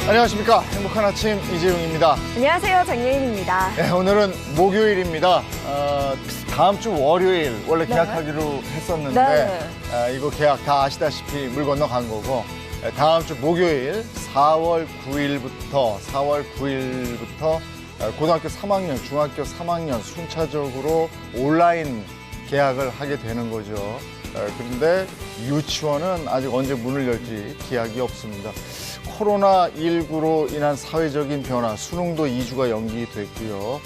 안녕하십니까. 행복한 아침 이재용입니다. 안녕하세요. 장예인입니다. 네, 오늘은 목요일입니다. 다음 주 월요일 원래 계약하기로 했었는데 이거 계약 다 아시다시피 물 건너간 거고 다음 주 목요일 4월 9일부터 고등학교 3학년, 중학교 3학년 순차적으로 온라인 계약을 하게 되는 거죠. 그런데 유치원은 아직 언제 문을 열지 기약이 없습니다. 코로나19로 인한 사회적인 변화, 수능도 2주가 연기됐고요.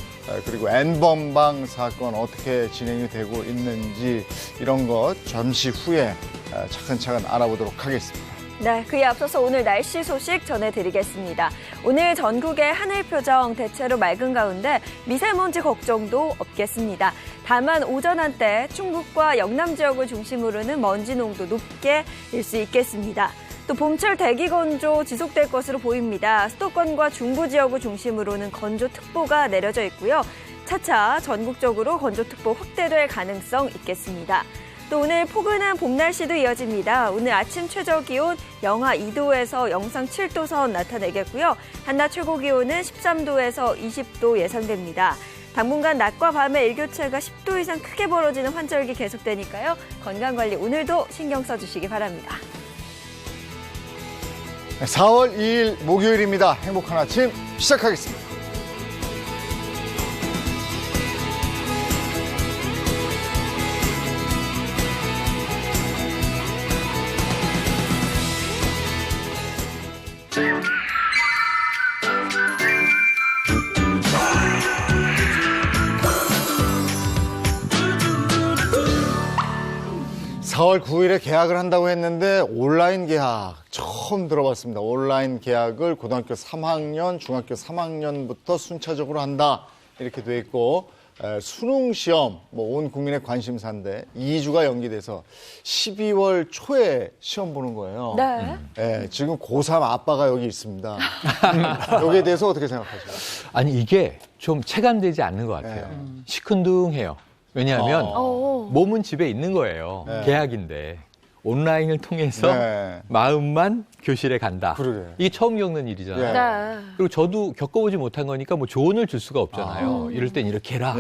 그리고 N번방 사건 어떻게 진행이 되고 있는지 이런 것 잠시 후에 차근차근 알아보도록 하겠습니다. 네, 그에 앞서서 오늘 날씨 소식 전해드리겠습니다. 오늘 전국의 하늘 표정 대체로 맑은 가운데 미세먼지 걱정도 없겠습니다. 다만 오전 한때 충북과 영남 지역을 중심으로는 먼지 농도 높게 일 수 있겠습니다. 또 봄철 대기 건조 지속될 것으로 보입니다. 수도권과 중부 지역을 중심으로는 건조특보가 내려져 있고요. 차차 전국적으로 건조특보 확대될 가능성 있겠습니다. 또 오늘 포근한 봄 날씨도 이어집니다. 오늘 아침 최저 기온 영하 2도에서 영상 7도 선 나타내겠고요. 한낮 최고 기온은 13도에서 20도 예상됩니다. 당분간 낮과 밤의 일교차가 10도 이상 크게 벌어지는 환절기 계속되니까요. 건강관리 오늘도 신경 써주시기 바랍니다. 4월 2일 목요일입니다. 행복한 아침 시작하겠습니다. (4월 9일에) 계약을 한다고 했는데 온라인 계약 처음 들어봤습니다. 온라인 계약을 고등학교 3학년, 중학교 3학년부터 순차적으로 한다 이렇게 돼 있고 수능 시험 온 국민의 관심사인데 2주가 연기돼서 12월 초에 시험 보는 거예요. 네, 지금 고3 아빠가 여기 있습니다. 여기에 대해서 어떻게 생각하세요? 아니 이게 좀 체감되지 않는 것 같아요. 시큰둥해요. 왜냐하면 몸은 집에 있는 거예요. 계약인데 온라인을 통해서 마음만 교실에 간다. 그러게. 이게 처음 겪는 일이잖아요. 그리고 저도 겪어보지 못한 거니까 뭐 조언을 줄 수가 없잖아요. 이럴 땐 이렇게 해라.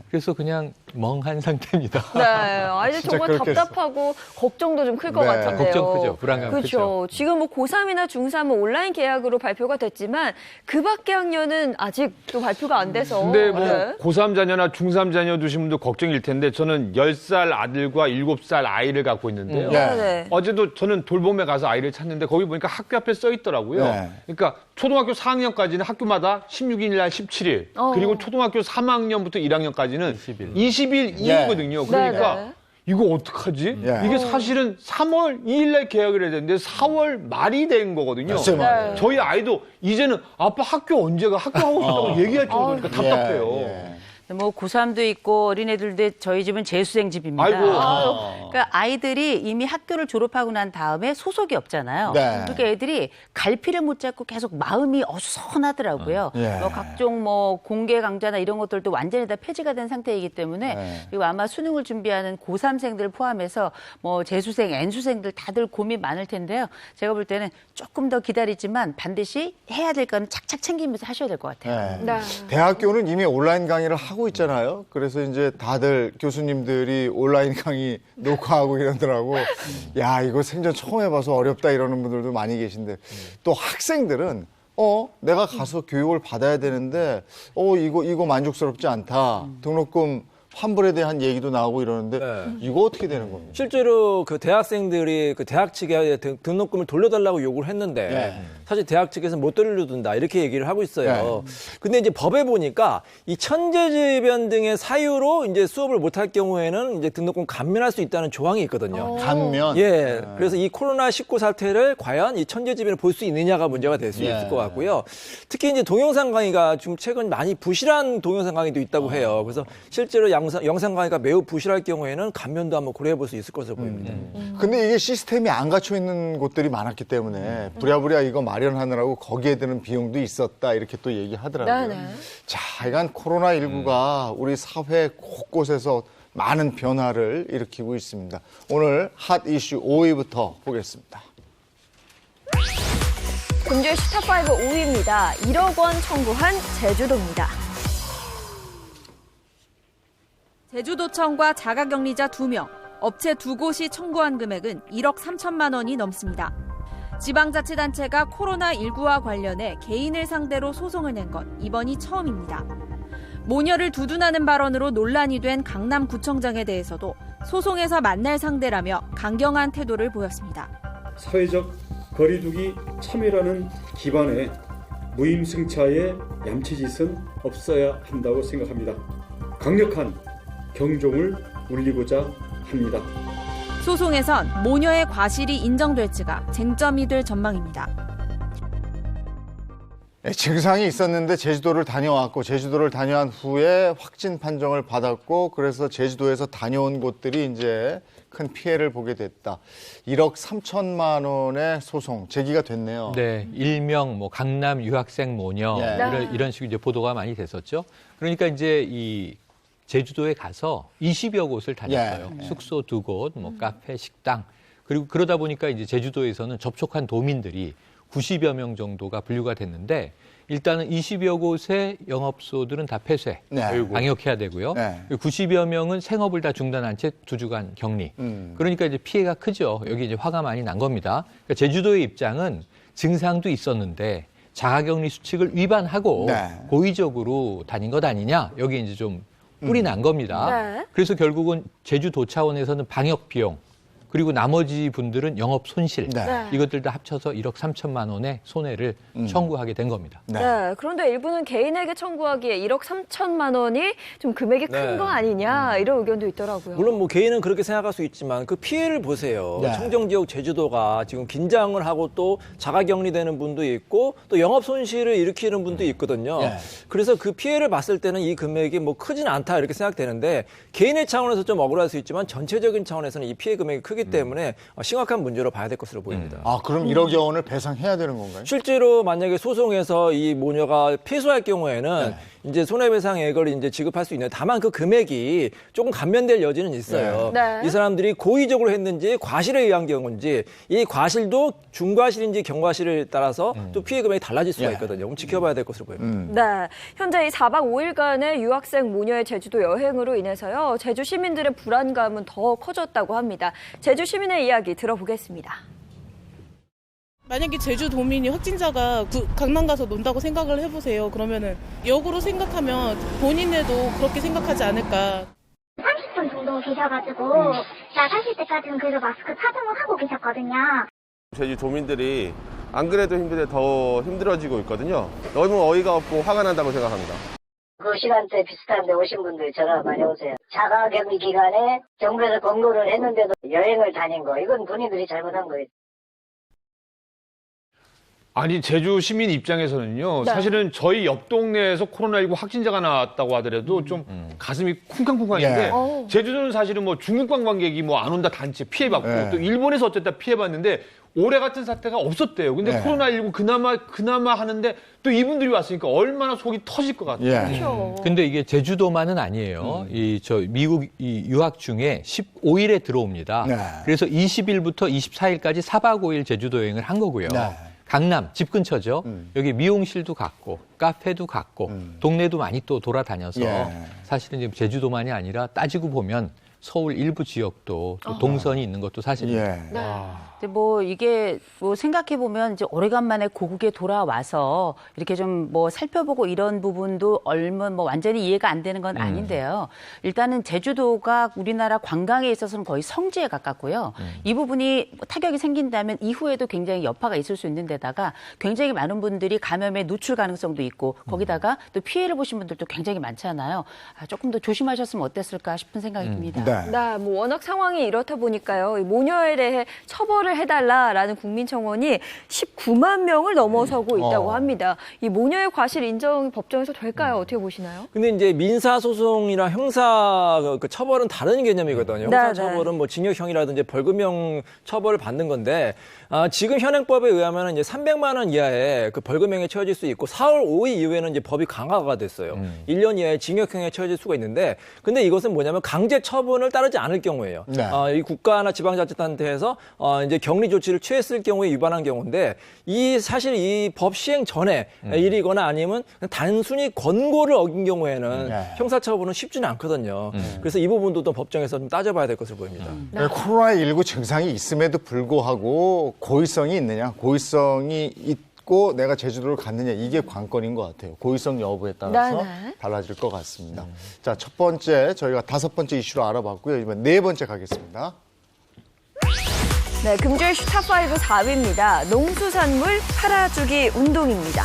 그래서 그냥 멍한 상태입니다. 네, 아이들 정말 답답하고 걱정도 좀 클 것 같은데요. 걱정 크죠. 불안감 크죠. 지금 뭐 고3이나 중3은 온라인 계약으로 발표가 됐지만 그 밖의 학년은 아직도 발표가 안 돼서. 근데 뭐 고3 자녀나 중3 자녀 두신 분도 걱정일 텐데 저는 10살 아들과 7살 아이를 갖고 있는데요. 어제도 저는 돌봄에 가서 아이를 찾는데 거기 보니까 학교 앞에 써 있더라고요. 그러니까 초등학교 4학년까지는 학교마다 16일 날 17일 그리고 초등학교 3학년부터 1학년까지는 20일 이후거든요. 그러니까 이거 어떡하지? 이게 사실은 3월 2일 날 계약을 해야 되는데 4월 말이 된 거거든요. 저희 아이도 이제는 아빠 학교 언제 가? 학교 하고 싶다고 얘기할 정도니까 답답해요. 뭐 고3도 있고 어린애들도 저희 집은 재수생 집입니다. 그러니까 아이들이 이미 학교를 졸업하고 난 다음에 소속이 없잖아요. 그러니까 애들이 갈피를 못 잡고 계속 마음이 어수선하더라고요. 뭐 각종 뭐 공개 강좌나 이런 것들도 완전히 다 폐지가 된 상태이기 때문에 그리고 아마 수능을 준비하는 고3생들 포함해서 뭐 재수생, N수생들 다들 고민 많을 텐데요. 제가 볼 때는 조금 더 기다리지만 반드시 해야 될 건 착착 챙기면서 하셔야 될 것 같아요. 대학교는 이미 온라인 강의를 하고 있잖아요. 그래서 이제 다들 교수님들이 온라인 강의 녹화하고 이러더라고. 야, 이거 생전 처음 해봐서 어렵다 이러는 분들도 많이 계신데 또 학생들은 내가 가서 교육을 받아야 되는데 이거 만족스럽지 않다. 등록금 환불에 대한 얘기도 나오고 이러는데 이거 어떻게 되는 겁니까? 실제로 그 대학생들이 그 대학 측에 등록금을 돌려달라고 요구를 했는데 사실 대학 측에서 못 돌려준다 이렇게 얘기를 하고 있어요. 근데 이제 법에 보니까 이 천재지변 등의 사유로 이제 수업을 못할 경우에는 이제 등록금 감면할 수 있다는 조항이 있거든요. 감면? 그래서 이 코로나19 사태를 과연 이 천재지변을 볼 수 있느냐가 문제가 될 수 있을 것 같고요. 특히 이제 동영상 강의가 좀 최근 많이 부실한 동영상 강의도 있다고 해요. 그래서 실제로 양 영상 강의가 매우 부실할 경우에는 감면도 한번 고려해 볼 수 있을 것으로 보입니다. 근데 이게 시스템이 안 갖춰 있는 곳들이 많았기 때문에 부랴부랴 이거 마련하느라고 거기에 드는 비용도 있었다 이렇게 또 얘기하더라고요. 네네. 자, 이건 코로나19가 우리 사회 곳곳에서 많은 변화를 일으키고 있습니다. 오늘 핫 이슈 5위부터 보겠습니다. 금주의 스탑5 5위입니다. 1억 원 청구한 제주도입니다. 제주도청과 자가격리자 2명, 업체 2곳이 청구한 금액은 1억 3천만 원이 넘습니다. 지방자치단체가 코로나19와 관련해 개인을 상대로 소송을 낸 건 이번이 처음입니다. 모녀를 두둔하는 발언으로 논란이 된 강남구청장에 대해서도 소송에서 만날 상대라며 강경한 태도를 보였습니다. 사회적 거리두기 참여라는 기반에 무임승차의 얌체짓은 없어야 한다고 생각합니다. 강력한 경종을 울리고자 합니다. 소송에선 모녀의 과실이 인정될지가 쟁점이 될 전망입니다. 네, 증상이 있었는데 제주도를 다녀왔고 제주도를 다녀온 후에 확진 판정을 받았고 그래서 제주도에서 다녀온 곳들이 이제 큰 피해를 보게 됐다. 1억 3천만 원의 소송 제기가 됐네요. 네, 일명 뭐 강남 유학생 모녀 이런 식으로 이제 보도가 많이 됐었죠. 그러니까 이제 이 제주도에 가서 20여 곳을 다녔어요. 숙소 2곳, 뭐 카페, 식당. 그리고 그러다 보니까 이제 제주도에서는 접촉한 도민들이 90여 명 정도가 분류가 됐는데 일단은 20여 곳의 영업소들은 다 폐쇄, 방역해야 되고요. 90여 명은 생업을 다 중단한 채 2주간 격리. 그러니까 이제 피해가 크죠. 여기 이제 화가 많이 난 겁니다. 그러니까 제주도의 입장은 증상도 있었는데 자가격리 수칙을 위반하고 고의적으로 다닌 것 아니냐. 여기 이제 좀 뿔이 난 겁니다. 그래서 결국은 제주도 차원에서는 방역 비용 그리고 나머지 분들은 영업 손실 이것들 다 합쳐서 1억 3천만 원의 손해를 청구하게 된 겁니다. 네. 그런데 일부는 개인에게 청구하기에 1억 3천만 원이 좀 금액이 큰 거 아니냐 이런 의견도 있더라고요. 물론 뭐 개인은 그렇게 생각할 수 있지만 그 피해를 보세요. 청정지역 제주도가 지금 긴장을 하고 또 자가격리되는 분도 있고 또 영업 손실을 일으키는 분도 있거든요. 그래서 그 피해를 봤을 때는 이 금액이 뭐 크진 않다 이렇게 생각되는데 개인의 차원에서 좀 억울할 수 있지만 전체적인 차원에서는 이 피해 금액이 크기 때문에 심각한 문제로 봐야 될 것으로 보입니다. 아, 그럼 1억여 원을 배상해야 되는 건가요? 실제로 만약에 소송에서 이 모녀가 패소할 경우에는 이제 손해배상액을 이제 지급할 수 있는데 다만 그 금액이 조금 감면될 여지는 있어요. 이 사람들이 고의적으로 했는지 과실에 의한 경우인지 이 과실도 중과실인지 경과실에 따라서 또 피해 금액이 달라질 수가 있거든요. 좀 지켜봐야 될 것으로 보입니다. 네, 현재 이 4박 5일간의 유학생 모녀의 제주도 여행으로 인해서요. 제주 시민들의 불안감은 더 커졌다고 합니다. 제주 시민의 이야기 들어보겠습니다. 만약에 제주도민이 확진자가 강남 가서 논다고 생각을 해보세요. 그러면은 역으로 생각하면 본인들도 그렇게 생각하지 않을까. 30분 정도 계셔가지고 나가실 때까지는 그래도 마스크 착용을 하고 계셨거든요. 제주도민들이 안 그래도 힘든데 더 힘들어지고 있거든요. 너무 어이가 없고 화가 난다고 생각합니다. 그 시간대 비슷한데 오신 분들 전화 많이 오세요. 자가격리 기간에 정부에서 권고를 했는데도 여행을 다닌 거 이건 본인들이 잘못한 거예요. 아니 제주 시민 입장에서는요. 사실은 저희 옆 동네에서 코로나19 확진자가 나왔다고 하더라도 좀 가슴이 쿵쾅쿵쾅인데 제주도는 사실은 뭐 중국 관광객이 뭐 안 온다 단체 피해받고 또 일본에서 어쨌다 피해봤는데 올해 같은 사태가 없었대요. 근데 코로나19 그나마 하는데 또 이분들이 왔으니까 얼마나 속이 터질 것 같아요. 근데 이게 제주도만은 아니에요. 미국 유학 중에 15일에 들어옵니다. 그래서 20일부터 24일까지 4박 5일 제주도 여행을 한 거고요. 강남 집 근처죠. 여기 미용실도 갔고 카페도 갔고 동네도 많이 또 돌아다녀서 사실은 지금 제주도만이 아니라 따지고 보면 서울 일부 지역도 또 동선이 있는 것도 사실입니다. 근데 뭐 이게 뭐 생각해 보면 이제 오래간만에 고국에 돌아와서 이렇게 좀 뭐 살펴보고 이런 부분도 얼마 뭐 완전히 이해가 안 되는 건 아닌데요. 일단은 제주도가 우리나라 관광에 있어서는 거의 성지에 가깝고요. 이 부분이 타격이 생긴다면 이후에도 굉장히 여파가 있을 수 있는 데다가 굉장히 많은 분들이 감염에 노출 가능성도 있고 거기다가 또 피해를 보신 분들도 굉장히 많잖아요. 조금 더 조심하셨으면 어땠을까 싶은 생각이 듭니다. 네, 뭐 워낙 상황이 이렇다 보니까요. 이 모녀에 대해 처벌을 처벌을 해달라라는 국민청원이 19만 명을 넘어서고 있다고 합니다. 이 모녀의 과실 인정이 법정에서 될까요? 어떻게 보시나요? 근데 이제 민사소송이랑 형사 그 처벌은 다른 개념이거든요. 형사 처벌은 뭐 징역형이라든지 벌금형 처벌을 받는 건데 지금 현행법에 의하면 이제 300만 원 이하의 그 벌금형에 처해질 수 있고 4월 5일 이후에는 이제 법이 강화가 됐어요. 1년 이하의 징역형에 처해질 수가 있는데 근데 이것은 뭐냐면 강제 처분을 따르지 않을 경우예요. 네. 이 국가나 지방자치단체에서 이제 격리 조치를 취했을 경우에 위반한 경우인데 사실 이 법 시행 전에 일이거나 아니면 단순히 권고를 어긴 경우에는 형사 처분은 쉽지는 않거든요. 그래서 이 부분도 또 법정에서 좀 따져봐야 될 것으로 보입니다. 코로나19 증상이 있음에도 불구하고 고의성이 있느냐, 고의성이 있고 내가 제주도를 갔느냐, 이게 관건인 것 같아요. 고의성 여부에 따라서 달라질 것 같습니다. 자, 첫 번째 저희가 5번째 이슈로 알아봤고요. 이번 4번째 가겠습니다. 네, 금주의 슈탑5 4위입니다. 농수산물 팔아주기 운동입니다.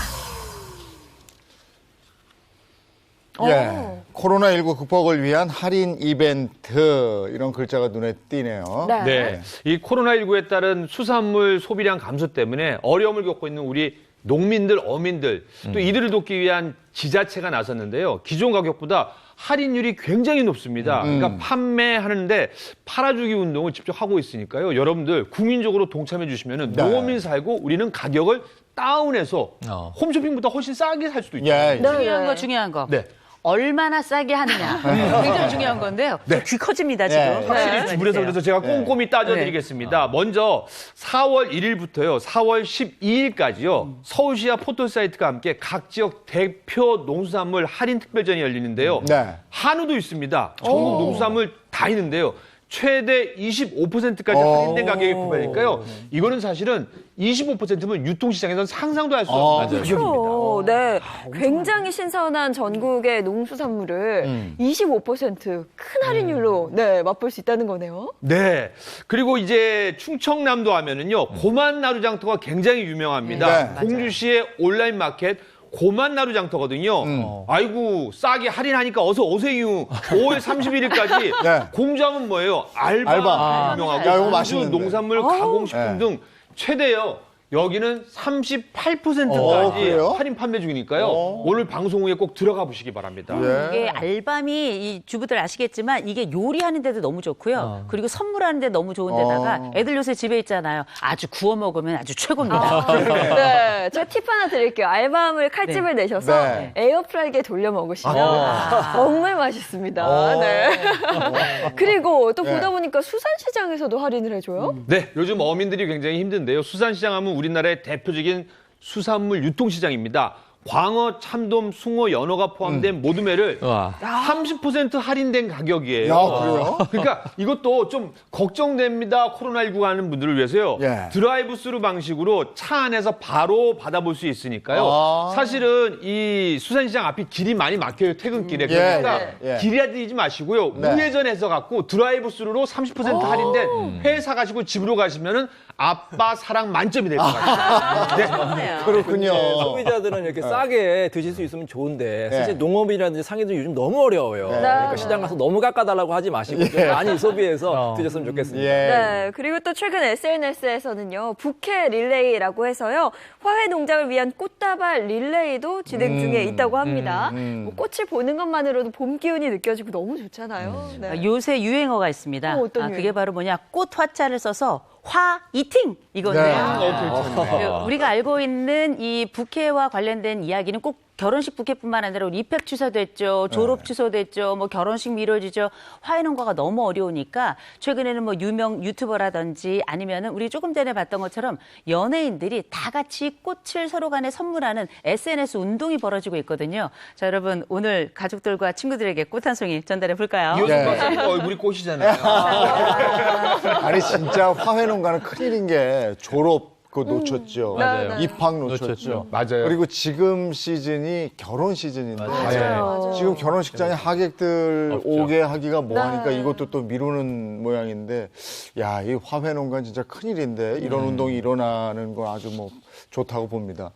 코로나19 극복을 위한 할인 이벤트, 이런 글자가 눈에 띄네요. 네. 이 코로나19에 따른 수산물 소비량 감소 때문에 어려움을 겪고 있는 우리 농민들, 어민들, 또 이들을 돕기 위한 지자체가 나섰는데요. 기존 가격보다 할인율이 굉장히 높습니다. 그러니까 판매하는데 팔아주기 운동을 직접 하고 있으니까요. 여러분들 국민적으로 동참해 주시면 농어민 살고 우리는 가격을 다운해서 홈쇼핑보다 훨씬 싸게 살 수도 있죠. 중요한 거. 네. 얼마나 싸게 하느냐. 굉장히 중요한 건데요. 귀 커집니다, 지금. 확실히 주문해서 그래서 제가 꼼꼼히 따져드리겠습니다. 먼저 4월 1일부터요, 4월 12일까지요, 서울시와 포털사이트가 함께 각 지역 대표 농수산물 할인 특별전이 열리는데요. 한우도 있습니다. 전국 농수산물 다 있는데요. 최대 25%까지 할인된 가격에 구매하니까요. 이거는 사실은 25%면 유통시장에서는 상상도 할 수 없는 가격입니다. 네, 굉장히 신선한 전국의 농수산물을 25% 큰 할인율로 맛볼 수 있다는 거네요. 네. 그리고 이제 충청남도 하면은요, 고만나루장터가 굉장히 유명합니다. 공주시의 온라인 마켓 고만나루 장터거든요. 아이고, 싸게 할인하니까 어서 오세요. 5월 31일까지 공장은 뭐예요? 알바 유명하고 공주 농산물 가공식품 등 최대요. 여기는 38%까지 할인 판매 중이니까요. 오늘 방송 후에 꼭 들어가 보시기 바랍니다. 이게 알밤이 이 주부들 아시겠지만 이게 요리하는 데도 너무 좋고요. 그리고 선물하는 데 너무 좋은 데다가 애들 요새 집에 있잖아요. 아주 구워 먹으면 아주 최고입니다. 네, 제가 팁 하나 드릴게요. 알밤을 칼집을 내셔서 에어프라이기에 돌려 먹으시면 정말 맛있습니다. 그리고 또 보다 보니까 수산시장에서도 할인을 해줘요? 네, 요즘 어민들이 굉장히 힘든데요. 수산시장 하면 우리나라의 대표적인 수산물 유통시장입니다. 광어, 참돔, 숭어, 연어가 포함된 모든 회를 30% 할인된 가격이에요. 그래요? 그러니까 이것도 좀 걱정됩니다. 코로나19가 하는 분들을 위해서요. 드라이브 스루 방식으로 차 안에서 바로 받아볼 수 있으니까요. 사실은 이 수산시장 앞이 길이 많이 막혀요. 퇴근길에. 그러니까 길이하지 마시고요. 우회전해서 갖고 드라이브 스루로 30% 할인된 회 사가시고 집으로 가시면은 아빠 사랑 만점이 될 것 같아요. 그렇군요. 소비자들은 이렇게 싸게 드실 수 있으면 좋은데 사실 농업이라든지 상인들 요즘 너무 어려워요. 그러니까 시장 가서 너무 깎아달라고 하지 마시고 좀 많이 소비해서 드셨으면 좋겠습니다. 네, 그리고 또 최근 SNS에서는요, 부캐 릴레이라고 해서요, 화훼 농장을 위한 꽃다발 릴레이도 진행 중에 있다고 합니다. 뭐 꽃을 보는 것만으로도 봄 기운이 느껴지고 너무 좋잖아요. 요새 유행어가 있습니다. 그게 바로 뭐냐, 꽃 화자를 써서 화 이팅 이건데요. 우리가 알고 있는 이 부캐와 관련된 이야기는 꼭 결혼식 부캐뿐만 아니라 우리 입학 취소됐죠, 졸업 취소됐죠, 뭐 결혼식 미뤄지죠. 화훼 농가가 너무 어려우니까 최근에는 뭐 유명 유튜버라든지 아니면은 우리 조금 전에 봤던 것처럼 연예인들이 다 같이 꽃을 서로 간에 선물하는 SNS 운동이 벌어지고 있거든요. 자, 여러분 오늘 가족들과 친구들에게 꽃 한 송이 전달해 볼까요? 얼굴이 꽃이잖아요. 아니 진짜 화훼 농가는 큰일인 게 졸업 그거 놓쳤죠. 입학 놓쳤죠. 맞아요. 그리고 지금 시즌이 결혼 시즌인데 지금 결혼식장에 하객들 오게 하기가 뭐하니까 이것도 또 미루는 모양인데, 야, 이 화훼 농가는 진짜 큰일인데 이런 운동이 일어나는 건 아주 뭐 좋다고 봅니다.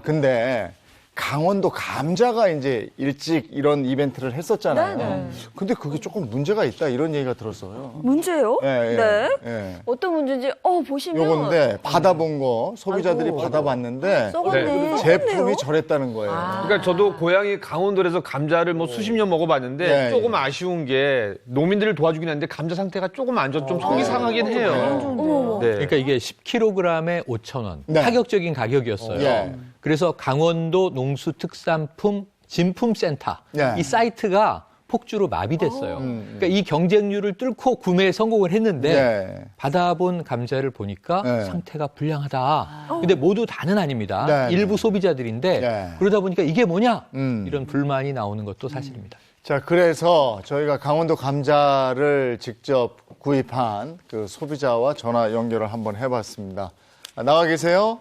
근데 강원도 감자가 이제 일찍 이런 이벤트를 했었잖아요. 네네. 근데 그게 조금 문제가 있다 이런 얘기가 들었어요. 문제요? 네. 네. 네. 어떤 문제인지 보시면 요건데 받아본 거 소비자들이 받아봤는데 썩었네. 제품이 저랬다는 거예요. 그러니까 저도 고향이 강원도에서 감자를 뭐 수십 년 먹어봤는데 네. 조금 아쉬운 게 농민들을 도와주긴 하는데 감자 상태가 조금 안 좋아 좀 속이 상하긴 해요. 네. 그러니까 이게 10kg에 5,000원. 네. 파격적인 가격이었어요. 예. 그래서 강원도 농수특산품 진품센터 예. 이 사이트가 폭주로 마비됐어요. 그러니까 이 경쟁률을 뚫고 구매에 성공을 했는데 네. 받아본 감자를 보니까 네. 상태가 불량하다. 근데 모두 다는 아닙니다. 네. 일부 소비자들인데 네. 그러다 보니까 이게 뭐냐? 이런 불만이 나오는 것도 사실입니다. 자, 그래서 저희가 강원도 감자를 직접 구입한 그 소비자와 전화 연결을 한번 해봤습니다. 나와 계세요?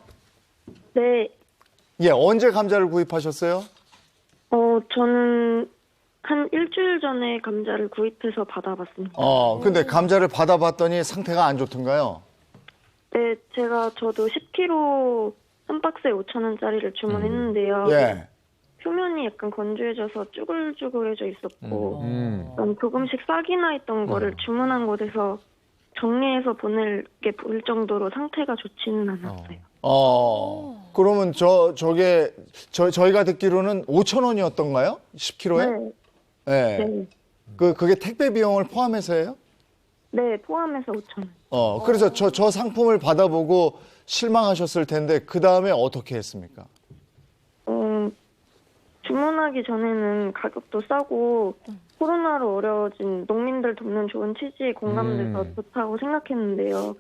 네, 예, 언제 감자를 구입하셨어요? 저는 한 일주일 전에 감자를 구입해서 받아봤습니다. 근데 감자를 받아봤더니 상태가 안 좋던가요? 네, 저도 10kg 한 박스에 5,000원짜리를 주문했는데요. 예. 표면이 약간 건조해져서 쭈글쭈글해져 있었고, 조금씩 싹이 나 있던 거를 주문한 곳에서 정리해서 보낼 게 보일 정도로 상태가 좋지는 않았어요. 그러면 저희가 듣기로는 5,000원이었던가요? 10kg에? 네. 네. 그게 택배 비용을 포함해서예요? 네, 포함해서 5,000원. 그래서 저 상품을 받아보고 실망하셨을 텐데, 그 다음에 어떻게 했습니까? 주문하기 전에는 가격도 싸고 코로나로 어려워진 농민들 돕는 좋은 취지에 공감돼서 좋다고 생각했는데요.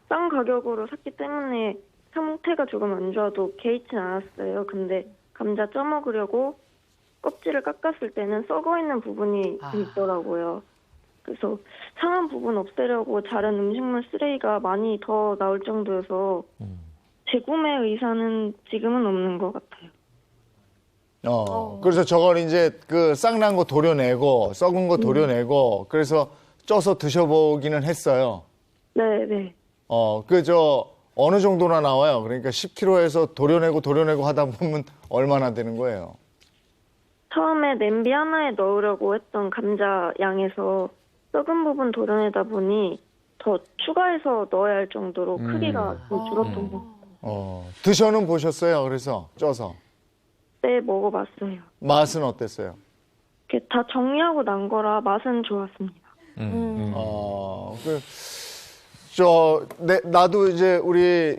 싼 가격으로 샀기 때문에 상태가 조금 안 좋아도 개의치 않았어요. 근데 감자 쪄먹으려고 껍질을 깎았을 때는 썩어있는 부분이 좀 있더라고요. 그래서 상한 부분 없애려고 자른 음식물 쓰레기가 많이 더 나올 정도여서 재구매 의사는 지금은 없는 것 같아요. 그래서 저걸 이제 그 쌍난 거 도려내고 썩은 거 도려내고 그래서 쪄서 드셔보기는 했어요. 네. 어느 정도나 나와요? 그러니까 10kg에서 도려내고 하다 보면 얼마나 되는 거예요? 처음에 냄비 하나에 넣으려고 했던 감자 양에서 썩은 부분 도려내다 보니 더 추가해서 넣어야 할 정도로 크기가 좀 줄었던 것 같아요. 드셔는 보셨어요? 그래서 쪄서? 네, 먹어봤어요. 맛은 어땠어요? 다 정리하고 난 거라 맛은 좋았습니다. 나도 이제 우리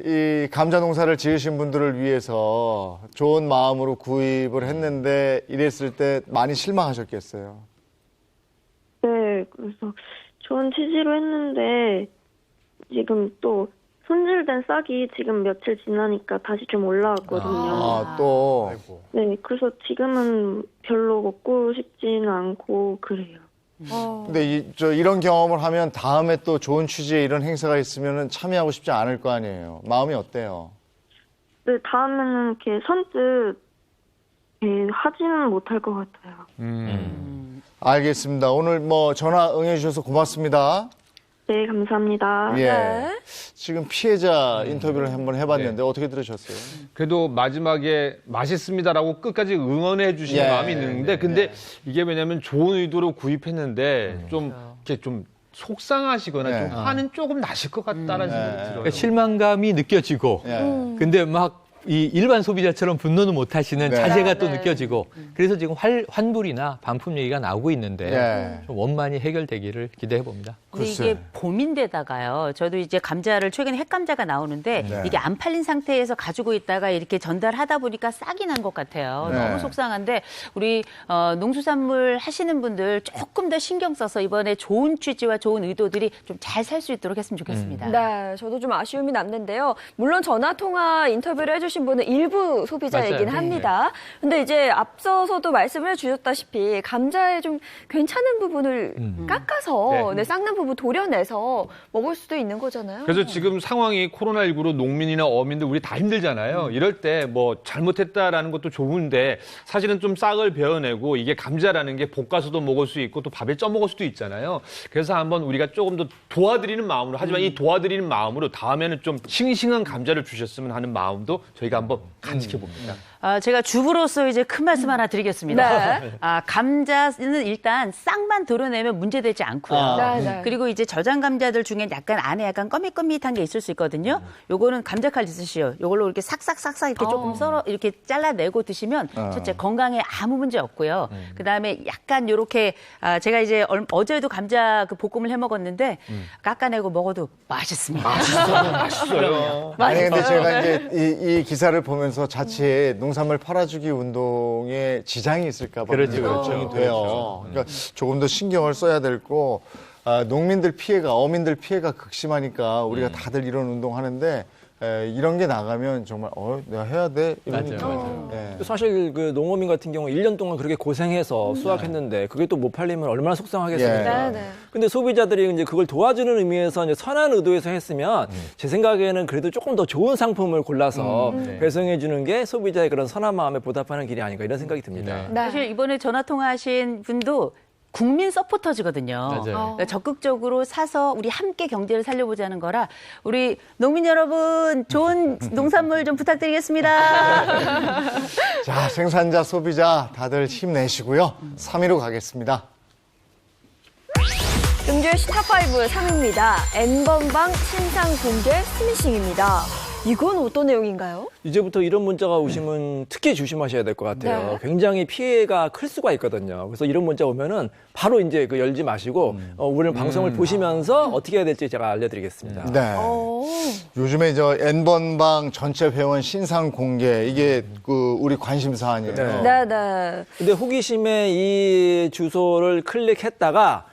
이 감자 농사를 지으신 분들을 위해서 좋은 마음으로 구입을 했는데 이랬을 때 많이 실망하셨겠어요. 네, 그래서 좋은 취지로 했는데 지금 또 손질된 싹이 지금 며칠 지나니까 다시 좀 올라왔거든요. 또. 네, 그래서 지금은 별로 먹고 싶지는 않고 그래요. 근데 이런 경험을 하면 다음에 또 좋은 취지의 이런 행사가 있으면 참여하고 싶지 않을 거 아니에요. 마음이 어때요? 네, 다음에는 이렇게 선뜻 하지는 못할 것 같아요. 알겠습니다. 오늘 전화 응해주셔서 고맙습니다. 네, 감사합니다. 예. 지금 피해자 인터뷰를 한번 해봤는데 어떻게 들으셨어요? 그래도 마지막에 맛있습니다라고 끝까지 응원해 주시는 마음이 있는데 근데 이게 왜냐면 좋은 의도로 구입했는데 좀 이렇게 좀 속상하시거나 좀 화는 조금 나실 것 같다는 생각이 들어요. 그러니까 실망감이 느껴지고 근데 막 이 일반 소비자처럼 분노는 못 하시는 자세가 또 느껴지고 그래서 지금 환불이나 반품 얘기가 나오고 있는데 좀 원만히 해결되기를 기대해 봅니다. 근데 이게 봄인데다가요. 저도 이제 감자를 최근에 핵감자가 나오는데 이게 안 팔린 상태에서 가지고 있다가 이렇게 전달하다 보니까 싹이 난 것 같아요. 너무 속상한데 우리 농수산물 하시는 분들 조금 더 신경 써서 이번에 좋은 취지와 좋은 의도들이 좀 잘 살 수 있도록 했으면 좋겠습니다. 네, 저도 좀 아쉬움이 남는데요. 물론 전화 통화 인터뷰를 해주신 분은 일부 소비자이긴 합니다. 근데 이제 앞서서도 말씀을 해주셨다시피 감자에 좀 괜찮은 부분을 깎아서 깎는 부분 도려내서 먹을 수도 있는 거잖아요. 그래서 지금 상황이 코로나19로 농민이나 어민들 우리 다 힘들잖아요. 이럴 때 잘못했다라는 것도 좋은데 사실은 좀 싹을 베어내고 이게 감자라는 게 볶아서도 먹을 수 있고 또 밥에 쪄 먹을 수도 있잖아요. 그래서 한번 우리가 조금 더 도와드리는 마음으로 하지만 이 도와드리는 마음으로 다음에는 좀 싱싱한 감자를 주셨으면 하는 마음도 저희가 한번 간직해 봅니다. 제가 주부로서 이제 큰 말씀 하나 드리겠습니다. 네. 감자는 일단 싹만 드러내면 문제되지 않고요. 네. 그리고 이제 저장 감자들 중에 약간 안에 약간 꺼밋꺼밋한 게 있을 수 있거든요. 요거는 감자칼 있으시요. 요걸로 이렇게 싹싹싹싹 이렇게 조금 썰어 이렇게 잘라내고 드시면 첫째 건강에 아무 문제 없고요. 그다음에 약간 요렇게 제가 이제 어제도 감자 그 볶음을 해 먹었는데 깎아내고 먹어도 맛있습니다. 맛있어요. 아니 근데 제가 이제 이 기사를 보면서 자칫 농산물 팔아주기 운동에 지장이 있을까 봐 걱정이 돼요. 그러니까 조금 더 신경을 써야 될 거. 농민들 피해가, 어민들 피해가 극심하니까 우리가 다들 이런 운동 하는데 이런 게 나가면 정말 내가 해야 돼 이러니까. 맞아요. 사실 그 농어민 같은 경우 1년 동안 그렇게 고생해서 수확했는데 그게 또 못 팔리면 얼마나 속상하겠습니까? 근데 소비자들이 이제 그걸 도와주는 의미에서 이제 선한 의도에서 했으면 제 생각에는 그래도 조금 더 좋은 상품을 골라서 배송해 주는 게 소비자의 그런 선한 마음에 보답하는 길이 아닌가 이런 생각이 듭니다. 사실 이번에 전화 통화하신 분도 국민 서포터즈거든요. 그러니까 적극적으로 사서 우리 함께 경제를 살려보자는 거라 우리 농민 여러분 좋은 농산물 좀 부탁드리겠습니다. 자, 생산자, 소비자 다들 힘내시고요. 3위로 가겠습니다. 금주의 스타5 3위입니다. N번방 신상 공개 스미싱입니다. 이건 어떤 내용인가요? 이제부터 이런 문자가 오시면 특히 조심하셔야 될 것 같아요. 네. 굉장히 피해가 클 수가 있거든요. 그래서 이런 문자 오면은 바로 이제 그 열지 마시고 오늘 방송을 보시면서 어떻게 해야 될지 제가 알려드리겠습니다. 네. 요즘에 저 N번방 전체 회원 신상 공개 이게 그 우리 관심사 아니에요. 네. 근데 호기심에 이 주소를 클릭했다가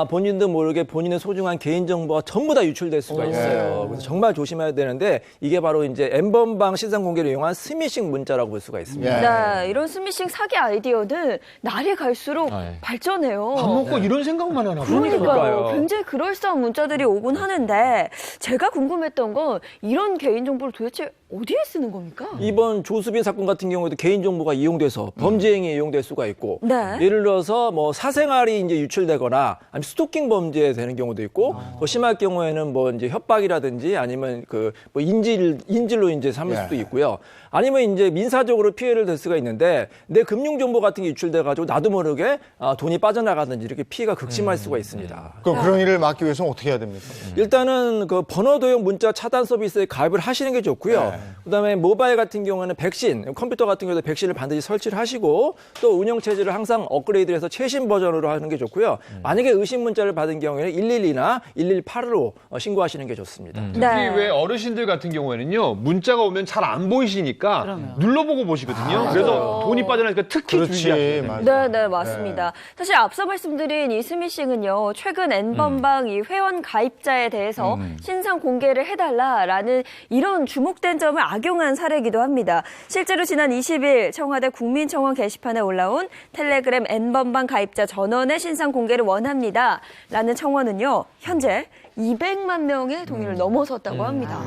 본인도 모르게 본인의 소중한 개인정보가 전부 다 유출될 수가 있어요. 그래서 정말 조심해야 되는데 이게 바로 이제 N번방 신상 공개를 이용한 스미싱 문자라고 볼 수가 있습니다. 네, 이런 스미싱 사기 아이디어는 날이 갈수록 발전해요. 밥 먹고 이런 생각만 하나 봐요. 그러니까요. 굉장히 그럴싸한 문자들이 오곤 하는데 제가 궁금했던 건 이런 개인정보를 도대체 어디에 쓰는 겁니까? 이번 조수빈 사건 같은 경우에도 개인정보가 이용돼서 범죄 행위에 이용될 수가 있고 네. 예를 들어서 뭐 사생활이 이제 유출되거나 아니면 스토킹 범죄에 되는 경우도 있고 더 심할 경우에는 뭐 이제 협박이라든지 아니면 그 뭐 인질로 이제 삼을 수도 있고요. 아니면 이제 민사적으로 피해를 될 수가 있는데 내 금융 정보 같은 게 유출돼 가지고 나도 모르게 돈이 빠져나가든지 이렇게 피해가 극심할 수가 있습니다. 그럼 그런 일을 막기 위해서는 어떻게 해야 됩니까? 일단은 그 번호 도용 문자 차단 서비스에 가입을 하시는 게 좋고요. 그다음에 모바일 같은 경우에는 백신, 컴퓨터 같은 경우도 백신을 반드시 설치를 하시고 또 운영 체제를 항상 업그레이드해서 최신 버전으로 하는 게 좋고요. 만약에 의심 문자를 받은 경우에는 112나 118로 신고하시는 게 좋습니다. 특히 왜 어르신들 같은 경우에는요 문자가 오면 잘 안 보이시니까 눌러보고 보시거든요. 그래서 돈이 빠져나니까 특히 주의하셔야 돼요. 네, 맞습니다. 사실 앞서 말씀드린 이 스미싱은요 최근 N번방 이 회원 가입자에 대해서 신상 공개를 해달라라는 이런 주목된 점을 악용한 사례이기도 합니다. 실제로 지난 20일 청와대 국민청원 게시판에 올라온 텔레그램 N번방 가입자 전원의 신상 공개를 원합니다. 라는 청원은요 현재 200만 명의 동의를 넘어섰다고 합니다.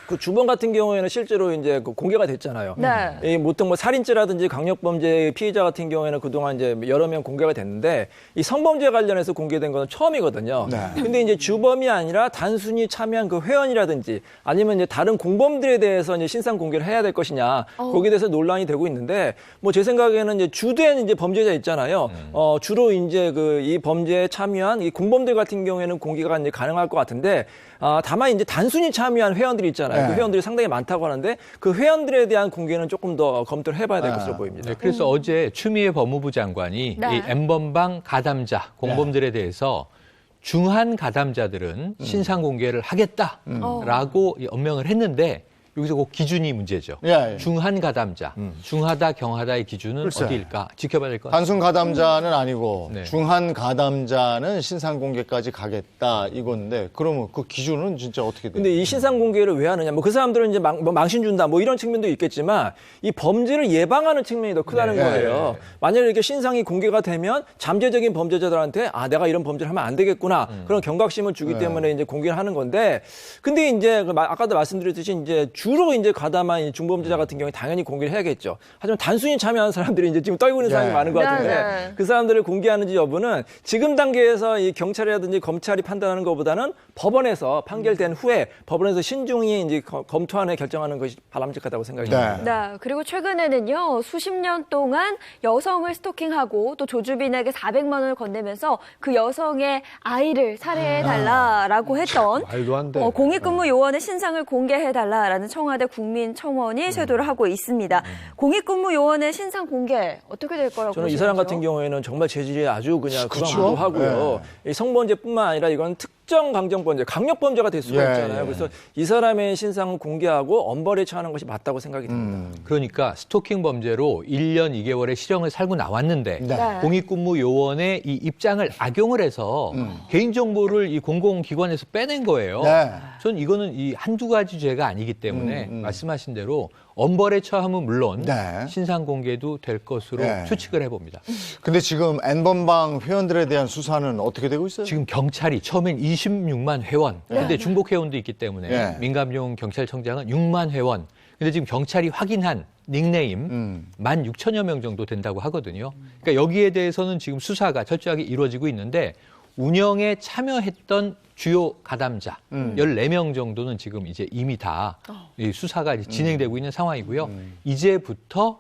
그 주범 같은 경우에는 실제로 이제 그 공개가 됐잖아요. 네. 이 보통 뭐 살인죄라든지 강력범죄 피해자 같은 경우에는 그동안 이제 여러 명 공개가 됐는데 이 성범죄 관련해서 공개된 건 처음이거든요. 근데 이제 주범이 아니라 단순히 참여한 그 회원이라든지 아니면 이제 다른 공범들에 대해서 이제 신상 공개를 해야 될 것이냐 거기에 대해서 논란이 되고 있는데 뭐 제 생각에는 이제 주된 이제 범죄자 있잖아요. 주로 이제 그 이 범죄에 참여한 이 공범들 같은 경우에는 공개가 이제 가능할 것 같은데 다만 이제 단순히 참여한 회원들이 있잖아요. 그 회원들이 상당히 많다고 하는데 그 회원들에 대한 공개는 조금 더 검토를 해봐야 될 것으로 보입니다. 네, 그래서 어제 추미애 법무부 장관이 이 N번방 가담자 공범들에 대해서 중한 가담자들은 신상 공개를 하겠다라고 엄명을 했는데 여기서 그 기준이 문제죠. 중한 가담자, 중하다, 경하다의 기준은 어디일까? 지켜봐야 될 것 같아요. 단순 가담자는 아니고 중한 가담자는 신상 공개까지 가겠다 이건데 그러면 그 기준은 진짜 어떻게 돼요? 근데 이 신상 공개를 왜 하느냐? 뭐 그 사람들은 이제 망신 준다 뭐 이런 측면도 있겠지만 이 범죄를 예방하는 측면이 더 크다는 거예요. 만약에 이렇게 신상이 공개가 되면 잠재적인 범죄자들한테 내가 이런 범죄를 하면 안 되겠구나 그런 경각심을 주기 때문에 이제 공개를 하는 건데 근데 이제 아까도 말씀드렸듯이 이제 주로 이제 가담한 이 중범죄자 같은 경우에 당연히 공개를 해야겠죠. 하지만 단순히 참여한 사람들이 이제 지금 떨고 있는 사람이 많은 것 같은데 그 사람들을 공개하는지 여부는 지금 단계에서 이 경찰이라든지 검찰이 판단하는 것보다는 법원에서 판결된 후에 법원에서 신중히 이제 검토하는 결정하는 것이 바람직하다고 생각이 듭니다. 네. 그리고 최근에는요, 수십 년 동안 여성을 스토킹하고 또 조주빈에게 400만 원을 건네면서 그 여성의 아이를 살해해달라라고 했던 말도 안 돼. 공익근무 요원의 신상을 공개해달라라는 청와대 국민청원이 쇄도를 하고 있습니다. 공익근무 요원의 신상 공개 어떻게 될 거라고 저는 보시는지요? 이 사람 같은 경우에는 정말 재질이 아주 그냥 그만두하고요. 이 성범죄뿐만 아니라 이건 특정 강정범죄, 강력범죄가 될 수가 있잖아요. 그래서 이 사람의 신상을 공개하고 엄벌에 처하는 것이 맞다고 생각이 듭니다. 그러니까 스토킹 범죄로 1년 2개월의 실형을 살고 나왔는데 공익근무 요원의 이 입장을 악용을 해서 개인정보를 이 공공기관에서 빼낸 거예요. 전 이거는 이 한두 가지 죄가 아니기 때문에 말씀하신 대로 엄벌에 처함은 물론 신상 공개도 될 것으로 추측을 해봅니다. 근데 지금 N번방 회원들에 대한 수사는 어떻게 되고 있어요? 지금 경찰이 처음엔 26만 회원, 근데 중복 회원도 있기 때문에 민감용 경찰청장은 6만 회원. 근데 지금 경찰이 확인한 닉네임 16,000여 명 정도 된다고 하거든요. 그러니까 여기에 대해서는 지금 수사가 철저하게 이루어지고 있는데 운영에 참여했던 주요 가담자 14명 정도는 지금 이제 이미 다 수사가 진행되고 있는 상황이고요. 이제부터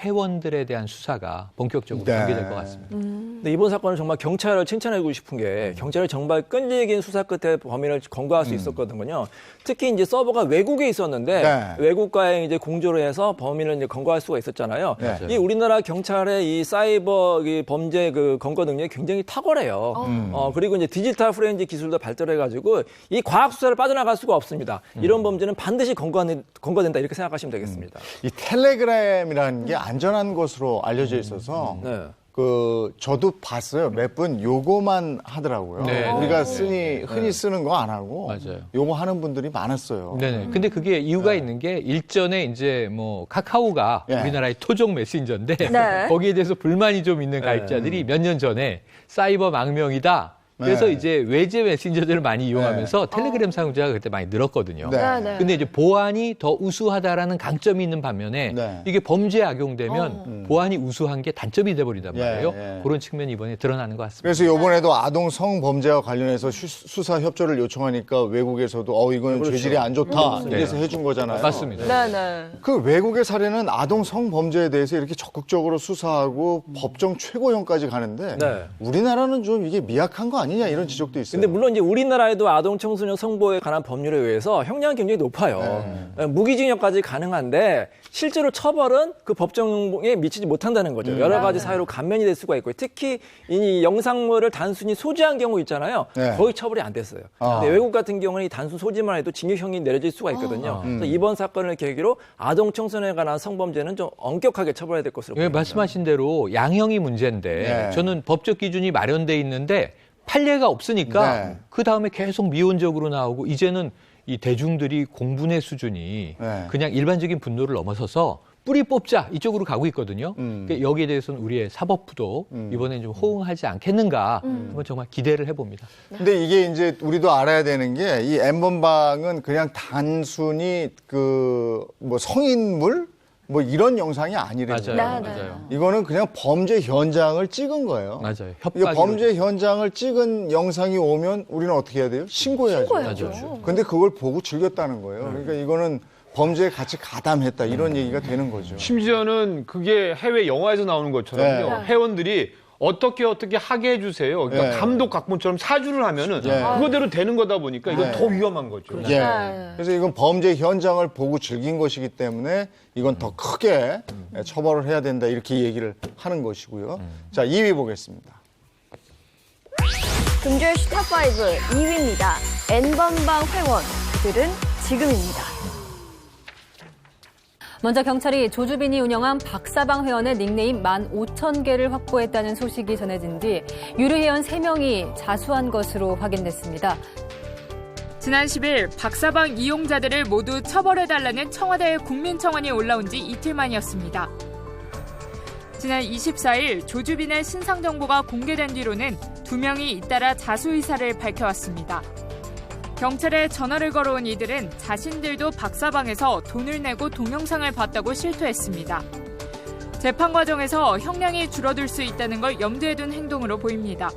회원들에 대한 수사가 본격적으로 전개될 것 같습니다. 근데 이번 사건은 정말 경찰을 칭찬해주고 싶은 게 경찰이 정말 끈질긴 수사 끝에 범인을 검거할 수 있었거든요. 특히 이제 서버가 외국에 있었는데 외국과의 이제 공조를 해서 범인을 이제 검거할 수가 있었잖아요. 이 우리나라 경찰의 이 사이버 범죄 그 검거 능력이 굉장히 탁월해요. 그리고 이제 디지털 프렌즈 기술도 발달해가지고 이 과학 수사를 빠져나갈 수가 없습니다. 이런 범죄는 반드시 검거된다 이렇게 생각하시면 되겠습니다. 이 텔레그램이라는 게 안전한 것으로 알려져 있어서 저도 봤어요. 몇 분 요거만 하더라고요. 우리가 흔히 쓰는 거 안 하고 요거 하는 분들이 많았어요. 네네. 근데 그게 이유가 있는 게 일전에 이제 뭐 카카오가 우리나라의 토종 메신저인데 거기에 대해서 불만이 좀 있는 가입자들이 몇 년 전에 사이버 망명이다. 그래서 이제 외제 메신저들을 많이 이용하면서 텔레그램 사용자가 그때 많이 늘었거든요. 근데 이제 보안이 더 우수하다라는 강점이 있는 반면에 이게 범죄에 악용되면 보안이 우수한 게 단점이 돼버린단 말이에요. 그런 측면이 이번에 드러나는 것 같습니다. 그래서 이번에도 아동 성범죄와 관련해서 수사 협조를 요청하니까 외국에서도 이거는 죄질이 안 좋다 이래서 해준 거잖아요. 맞습니다. 그 외국의 사례는 아동 성범죄에 대해서 이렇게 적극적으로 수사하고 법정 최고형까지 가는데 우리나라는 좀 이게 미약한 거 아니냐 이런 지적도 있어요. 근데 물론 이제 우리나라에도 아동 청소년 성보에 관한 법률에 의해서 형량이 굉장히 높아요. 무기징역까지 가능한데 실제로 처벌은 그 법정에 미치지 못한다는 거죠. 여러 가지 사유로 감면이 될 수가 있고요. 특히 이 영상물을 단순히 소지한 경우 있잖아요. 거의 처벌이 안 됐어요. 근데 외국 같은 경우는 이 단순 소지만 해도 징역형이 내려질 수가 있거든요. 그래서 이번 사건을 계기로 아동 청소년에 관한 성범죄는 좀 엄격하게 처벌해야 될 것으로 보입니다. 말씀하신 대로 양형이 문제인데 저는 법적 기준이 마련돼 있는데 판례가 없으니까 그 다음에 계속 미온적으로 나오고 이제는 이 대중들이 공분의 수준이 그냥 일반적인 분노를 넘어서서 뿌리 뽑자 이쪽으로 가고 있거든요. 그러니까 여기에 대해서는 우리의 사법부도 이번엔 좀 호응하지 않겠는가 한번 정말 기대를 해봅니다. 근데 이게 이제 우리도 알아야 되는 게 이 N번방은 그냥 단순히 뭐 성인물 뭐 이런 영상이 아니래요. 맞아요. 이거는 그냥 범죄 현장을 찍은 거예요. 맞아요. 이거 범죄 현장을 찍은 영상이 오면 우리는 어떻게 해야 돼요? 신고해야죠. 근데 그걸 보고 즐겼다는 거예요. 그러니까 이거는 범죄에 같이 가담했다 이런 얘기가 되는 거죠. 심지어는 그게 해외 영화에서 나오는 것처럼요. 회원들이 어떻게 하게 해주세요. 그러니까 감독 각본처럼 사주를 하면은 그거대로 되는 거다 보니까 이건 더 위험한 거죠. 그래서 이건 범죄 현장을 보고 즐긴 것이기 때문에 이건 더 크게 처벌을 해야 된다 이렇게 얘기를 하는 것이고요. 자, 2위 보겠습니다. 금주의 슈탑5 2위입니다. N번방 회원, 그들은 지금입니다. 먼저 경찰이 조주빈이 운영한 박사방 회원의 닉네임 15,000개를 확보했다는 소식이 전해진 뒤 유료 회원 3명이 자수한 것으로 확인됐습니다. 지난 10일 박사방 이용자들을 모두 처벌해달라는 청와대 국민청원이 올라온 지 이틀 만이었습니다. 지난 24일 조주빈의 신상 정보가 공개된 뒤로는 2명이 잇따라 자수 의사를 밝혀왔습니다. 경찰에 전화를 걸어온 이들은 자신들도 박사방에서 돈을 내고 동영상을 봤다고 실토했습니다. 재판 과정에서 형량이 줄어들 수 있다는 걸 염두에 둔 행동으로 보입니다.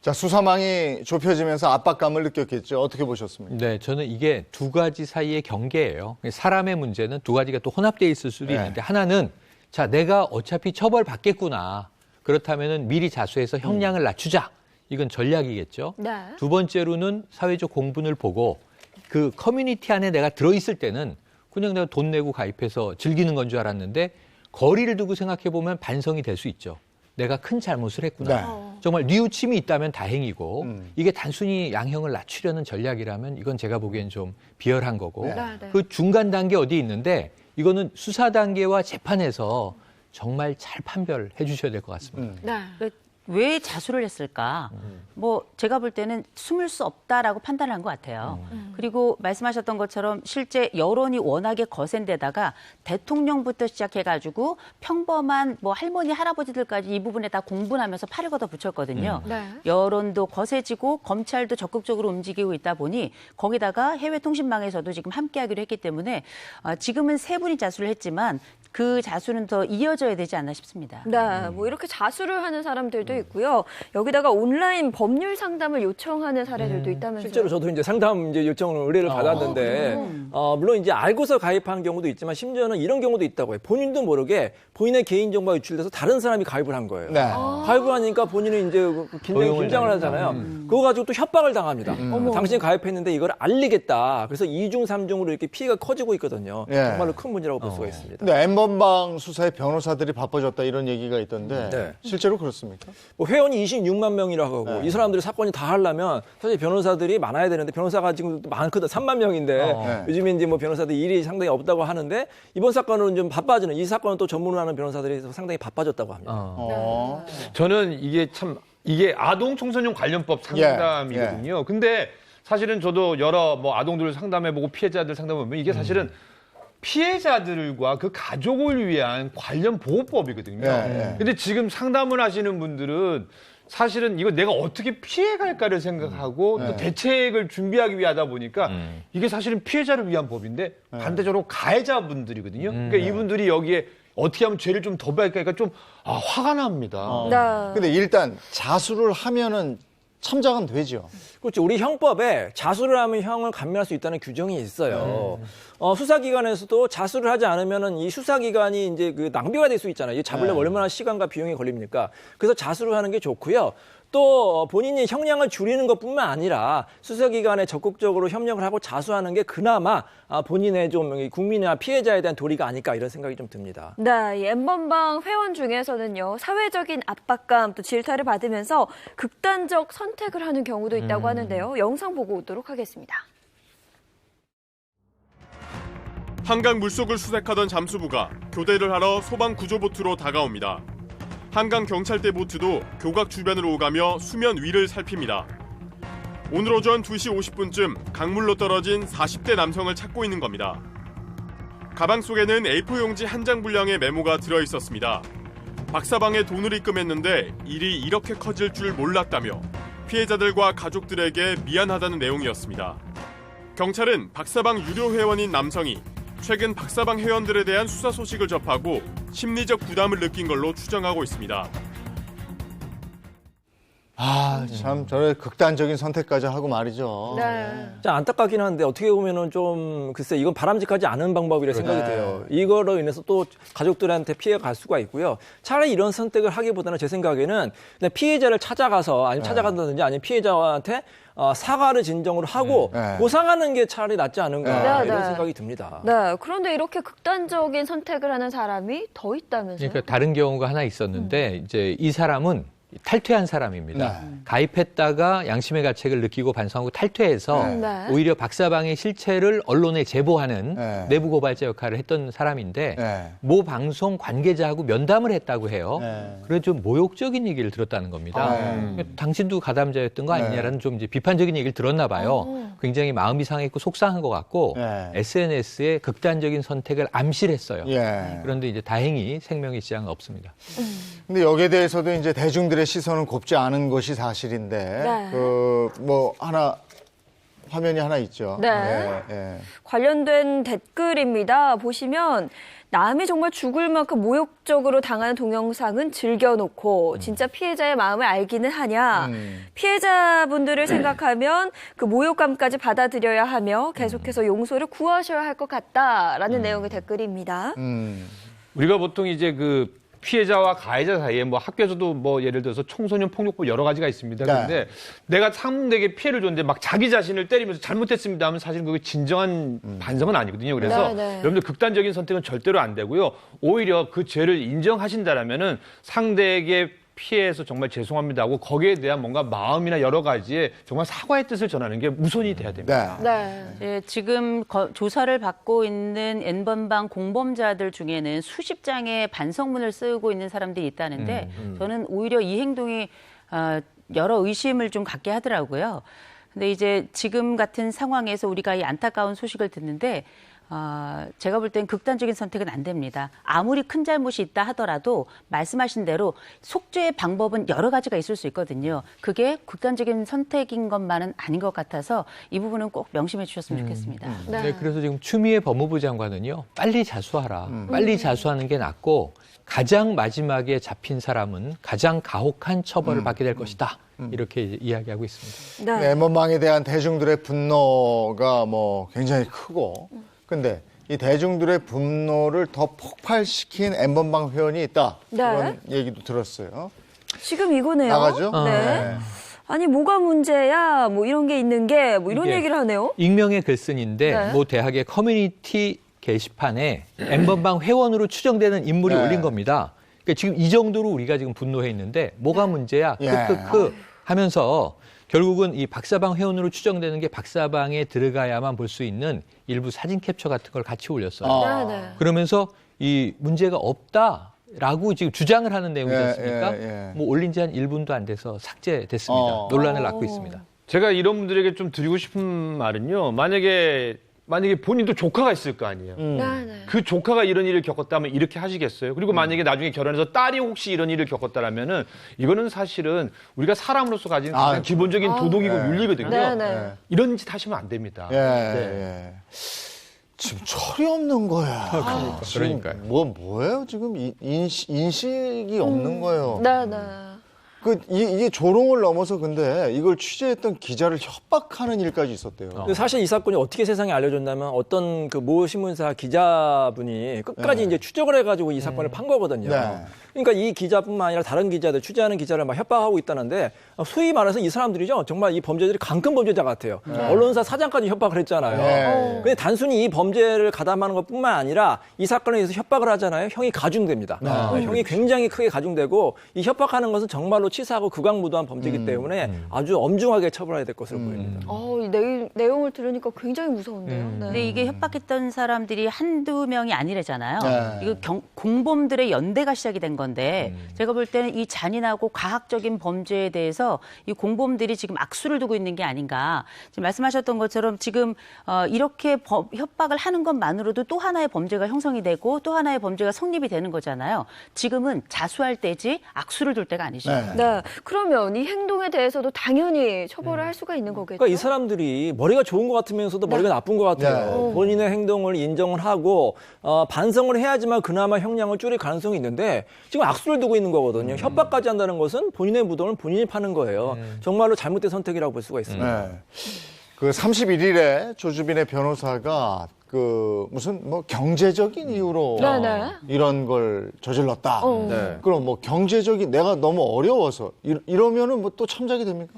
자, 수사망이 좁혀지면서 압박감을 느꼈겠죠. 어떻게 보셨습니까? 네, 저는 이게 두 가지 사이의 경계예요. 사람의 문제는 두 가지가 또 혼합되어 있을 수도 있는데 하나는 자, 내가 어차피 처벌받겠구나. 그렇다면은 미리 자수해서 형량을 낮추자. 이건 전략이겠죠. 네. 두 번째로는 사회적 공분을 보고 그 커뮤니티 안에 내가 들어있을 때는 그냥 내가 돈 내고 가입해서 즐기는 건 줄 알았는데 거리를 두고 생각해 보면 반성이 될 수 있죠. 내가 큰 잘못을 했구나. 네. 정말 뉘우침이 있다면 다행이고 이게 단순히 양형을 낮추려는 전략이라면 이건 제가 보기엔 좀 비열한 거고 그 중간 단계 어디 있는데 이거는 수사 단계와 재판에서 정말 잘 판별해 주셔야 될 것 같습니다. 왜 자수를 했을까? 뭐 제가 볼 때는 숨을 수 없다라고 판단한 것 같아요. 그리고 말씀하셨던 것처럼 실제 여론이 워낙에 거센 데다가 대통령부터 시작해가지고 평범한 뭐 할머니 할아버지들까지 이 부분에 다 공분하면서 팔을 걷어 붙였거든요. 여론도 거세지고 검찰도 적극적으로 움직이고 있다 보니 거기다가 해외 통신망에서도 지금 함께하기로 했기 때문에 지금은 세 분이 자수를 했지만 그 자수는 더 이어져야 되지 않나 싶습니다. 네, 뭐 이렇게 자수를 하는 사람들도 있고요. 여기다가 온라인 법률 상담을 요청하는 사례들도 있다면서요. 실제로 저도 이제 상담 이제 요청을 의뢰를 받았는데, 물론 이제 알고서 가입한 경우도 있지만 심지어는 이런 경우도 있다고 해요. 본인도 모르게 본인의 개인 정보가 유출돼서 다른 사람이 가입을 한 거예요. 가입을 하니까 본인은 이제 굉장히 긴장을 하잖아요. 그거 가지고 또 협박을 당합니다. 당신이 가입했는데 이걸 알리겠다. 그래서 2중, 3중으로 이렇게 피해가 커지고 있거든요. 정말로 큰 문제라고 볼 수가 있습니다. 근데 N번방 수사에 변호사들이 바빠졌다 이런 얘기가 있던데 실제로 그렇습니까? 뭐 회원이 26만 명이라고 하고 이 사람들이 사건이 다 하려면 사실 변호사들이 많아야 되는데 변호사가 지금 많거든. 3만 명인데 요즘에 이제 뭐 변호사들 일이 상당히 없다고 하는데 이번 사건은 좀 바빠지는 이 사건은 또 전문을 하는 변호사들이 상당히 바빠졌다고 합니다. 저는 이게 아동 청소년 관련법 상담이거든요. 근데 사실은 저도 여러 뭐 아동들 상담해보고 피해자들 상담해보면 이게 사실은 피해자들과 그 가족을 위한 관련 보호법이거든요. 근데 지금 상담을 하시는 분들은 사실은 이거 내가 어떻게 피해갈까를 생각하고 또 대책을 준비하기 위하다 보니까 이게 사실은 피해자를 위한 법인데 반대적으로 가해자분들이거든요. 그러니까 이분들이 여기에 어떻게 하면 죄를 좀 더 받을까 좀 화가 납니다. 근데 일단 자수를 하면은 참작은 되죠. 그렇죠. 우리 형법에 자수를 하면 형을 감면할 수 있다는 규정이 있어요. 수사기관에서도 자수를 하지 않으면은 이 수사기관이 이제 그 낭비가 될 수 있잖아요. 이 잡으려면 얼마나 시간과 비용이 걸립니까? 그래서 자수를 하는 게 좋고요. 또 본인이 형량을 줄이는 것뿐만 아니라 수사기관에 적극적으로 협력을 하고 자수하는 게 그나마 본인의 좀 국민이나 피해자에 대한 도리가 아닐까 이런 생각이 좀 듭니다. 네, 이 N번방 회원 중에서는요. 사회적인 압박감 또 질타를 받으면서 극단적 선택을 하는 경우도 있다고 하는데요. 영상 보고 오도록 하겠습니다. 한강 물속을 수색하던 잠수부가 교대를 하러 소방구조보트로 다가옵니다. 한강 경찰대 보트도 교각 주변으로 오가며 수면 위를 살핍니다. 오늘 오전 2시 50분쯤 강물로 떨어진 40대 남성을 찾고 있는 겁니다. 가방 속에는 A4 용지 한 장 분량의 메모가 들어있었습니다. 박사방에 돈을 입금했는데 일이 이렇게 커질 줄 몰랐다며 피해자들과 가족들에게 미안하다는 내용이었습니다. 경찰은 박사방 유료 회원인 남성이 최근 박사방 회원들에 대한 수사 소식을 접하고 심리적 부담을 느낀 걸로 추정하고 있습니다. 참 저래 극단적인 선택까지 하고 말이죠. 좀 안타깝긴 한데 어떻게 보면은 좀 글쎄 이건 바람직하지 않은 방법이라 생각이 돼요. 이거로 인해서 또 가족들한테 피해가 갈 수가 있고요. 차라리 이런 선택을 하기보다는 제 생각에는 그냥 피해자를 찾아가서 아니면 찾아간다든지 아니면 피해자한테 사과를 진정으로 하고 보상하는 게 차라리 낫지 않은가 이런 생각이 듭니다. 네, 그런데 이렇게 극단적인 선택을 하는 사람이 더 있다면서요? 그러니까 다른 경우가 하나 있었는데 이제 이 사람은 탈퇴한 사람입니다. 가입했다가 양심의 가책을 느끼고 반성하고 탈퇴해서 오히려 박사방의 실체를 언론에 제보하는 내부 고발자 역할을 했던 사람인데 모 방송 관계자하고 면담을 했다고 해요. 그래서 좀 모욕적인 얘기를 들었다는 겁니다. 당신도 가담자였던 거 아니냐라는 좀 이제 비판적인 얘기를 들었나 봐요. 굉장히 마음이 상했고 속상한 것 같고 SNS에 극단적인 선택을 암시했어요. 그런데 이제 다행히 생명의 지장은 없습니다. 근데 여기에 대해서도 이제 대중들의 대중들의 시선은 곱지 않은 것이 사실인데 네. 화면이 하나 있죠. 네. 관련된 댓글입니다. 보시면 남이 정말 죽을 만큼 모욕적으로 당하는 동영상은 즐겨놓고 진짜 피해자의 마음을 알기는 하냐. 피해자분들을 생각하면 그 모욕감까지 받아들여야 하며 계속해서 용서를 구하셔야 할 것 같다라는 내용의 댓글입니다. 우리가 보통 이제 그 피해자와 가해자 사이에 뭐 학교에서도 뭐 예를 들어서 청소년 폭력법 여러 가지가 있습니다. 그런데 내가 상대에게 피해를 줬는데 막 자기 자신을 때리면서 잘못했습니다 하면 사실 그게 진정한 반성은 아니거든요. 그래서 여러분들 극단적인 선택은 절대로 안 되고요. 오히려 그 죄를 인정하신다라면은 상대에게 피해서 정말 죄송합니다 하고 거기에 대한 뭔가 마음이나 여러 가지의 정말 사과의 뜻을 전하는 게 우선이 돼야 됩니다. 네, 지금 조사를 받고 있는 N번방 공범자들 중에는 수십 장의 반성문을 쓰고 있는 사람들이 있다는데 저는 오히려 이 행동이 여러 의심을 좀 갖게 하더라고요. 근데 이제 지금 같은 상황에서 우리가 이 안타까운 소식을 듣는데 제가 볼 땐 극단적인 선택은 안 됩니다. 아무리 큰 잘못이 있다 하더라도 말씀하신 대로 속죄의 방법은 여러 가지가 있을 수 있거든요. 그게 극단적인 선택인 것만은 아닌 것 같아서 이 부분은 꼭 명심해 주셨으면 좋겠습니다. 네, 그래서 지금 추미애 법무부 장관은요. 빨리 자수하라. 빨리 자수하는 게 낫고 가장 마지막에 잡힌 사람은 가장 가혹한 처벌을 받게 될 것이다. 이렇게 이야기하고 있습니다. N번방에 대한 대중들의 분노가 굉장히 크고 근데 이 대중들의 분노를 더 폭발시킨 N번방 회원이 있다. 그런 얘기도 들었어요. 지금 이거네요. 나가죠? 네. 아니 뭐가 문제야? 뭐 이런 게 있는 게 뭐 이런 얘기를 하네요. 익명의 글쓴인데 뭐 대학의 커뮤니티 게시판에 N번방 회원으로 추정되는 인물이 올린 겁니다. 그러니까 지금 이 정도로 우리가 지금 분노해 있는데 뭐가 문제야? 크크크 하면서 결국은 이 박사방 회원으로 추정되는 게 박사방에 들어가야만 볼 수 있는 일부 사진 캡처 같은 걸 같이 올렸어요. 그러면서 이 문제가 없다라고 지금 주장을 하는 내용이지 않습니까? 뭐 올린 지 한 1분도 안 돼서 삭제됐습니다. 논란을 낳고 있습니다. 제가 이런 분들에게 좀 드리고 싶은 말은요. 만약에 본인도 조카가 있을 거 아니에요. 그 조카가 이런 일을 겪었다면 이렇게 하시겠어요? 그리고 만약에 나중에 결혼해서 딸이 혹시 이런 일을 겪었다라면은 이거는 사실은 우리가 사람으로서 가진 가장 기본적인 도덕이고 윤리거든요. 이런 짓 하시면 안 됩니다. 지금 철이 없는 거야. 그러니까요. 뭐예요? 지금 인식이 없는 거예요. 네. 이게 조롱을 넘어서 근데 이걸 취재했던 기자를 협박하는 일까지 있었대요. 사실 이 사건이 어떻게 세상에 알려졌냐면 어떤 그 모 신문사 기자분이 끝까지 이제 추적을 해가지고 이 사건을 판 거거든요. 그러니까 이 기자뿐만 아니라 다른 기자들, 취재하는 기자를 막 협박하고 있다는데 소위 말해서 이 사람들이죠. 정말 이 범죄들이 강큰 범죄자 같아요. 언론사 사장까지 협박을 했잖아요. 근데 단순히 이 범죄를 가담하는 것뿐만 아니라 이 사건에 의해서 협박을 하잖아요. 형이 가중됩니다. 형이 굉장히 크게 가중되고 이 협박하는 것은 정말로 치사하고 극악무도한 범죄이기 때문에 아주 엄중하게 처벌해야 될 것으로 보입니다. 이 내용을 들으니까 굉장히 무서운데요. 근데 이게 협박했던 사람들이 한두 명이 아니래잖아요. 이거 공범들의 연대가 시작이 된 건데 제가 볼 때는 이 잔인하고 가학적인 범죄에 대해서 이 공범들이 지금 악수를 두고 있는 게 아닌가. 지금 말씀하셨던 것처럼 지금 이렇게 협박을 하는 것만으로도 또 하나의 범죄가 형성이 되고 또 하나의 범죄가 성립이 되는 거잖아요. 지금은 자수할 때지 악수를 둘 때가 아니죠. 그러면 이 행동에 대해서도 당연히 처벌을 할 수가 있는 거겠죠. 그러니까 이 사람들이 머리가 좋은 것 같으면서도 머리가 나쁜 것 같아요. 본인의 행동을 인정을 하고 반성을 해야지만 그나마 형량을 줄일 가능성이 있는데 지금 악수를 두고 있는 거거든요. 협박까지 한다는 것은 본인의 무덤을 본인이 파는 거예요. 정말로 잘못된 선택이라고 볼 수가 있습니다. 그 31일에 조주빈의 변호사가 무슨 경제적인 이유로 이런 걸 저질렀다. 그럼 경제적인 내가 너무 어려워서 이러면은 또 참작이 됩니까?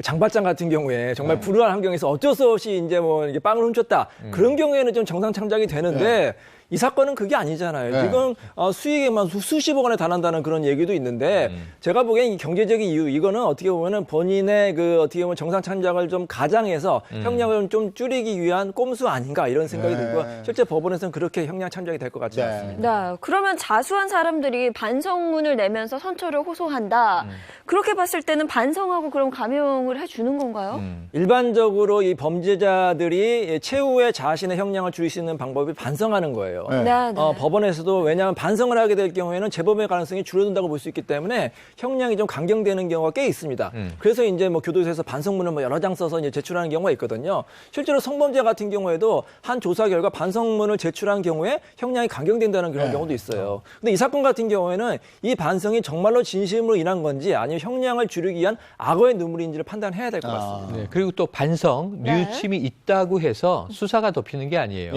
장발장 같은 경우에 정말 불우한 환경에서 어쩔 수 없이 이제 이게 빵을 훔쳤다. 그런 경우에는 좀 정상 참작이 되는데 이 사건은 그게 아니잖아요. 지금 수익에만 수십억 원에 달한다는 그런 얘기도 있는데 제가 보기엔 이 경제적인 이유 이거는 어떻게 보면은 본인의 어떻게 보면 정상 참작을 좀 가장해서 형량을 좀 줄이기 위한 꼼수 아닌가 이런 생각이 들고 실제 법원에서는 그렇게 형량 참작이 될 것 같지 않습니다. 그러면 자수한 사람들이 반성문을 내면서 선처를 호소한다. 그렇게 봤을 때는 반성하고 그럼 감형을 해주는 건가요? 일반적으로 이 범죄자들이 최후의 자신의 형량을 줄일 수 있는 방법이 반성하는 거예요. 있어요. 네. 법원에서도 왜냐하면 반성을 하게 될 경우에는 재범의 가능성이 줄어든다고 볼 수 있기 때문에 형량이 좀 강경되는 경우가 꽤 있습니다. 그래서 이제 뭐 교도소에서 반성문을 뭐 여러 장 써서 이제 제출하는 경우가 있거든요. 실제로 성범죄 같은 경우에도 한 조사 결과 반성문을 제출한 경우에 형량이 강경된다는 그런 경우도 있어요. 근데 이 사건 같은 경우에는 이 반성이 정말로 진심으로 인한 건지 아니면 형량을 줄이기 위한 악어의 눈물인지를 판단해야 될 것 같습니다. 네, 그리고 또 반성, 뉘우침이 있다고 해서 수사가 덮이는 게 아니에요.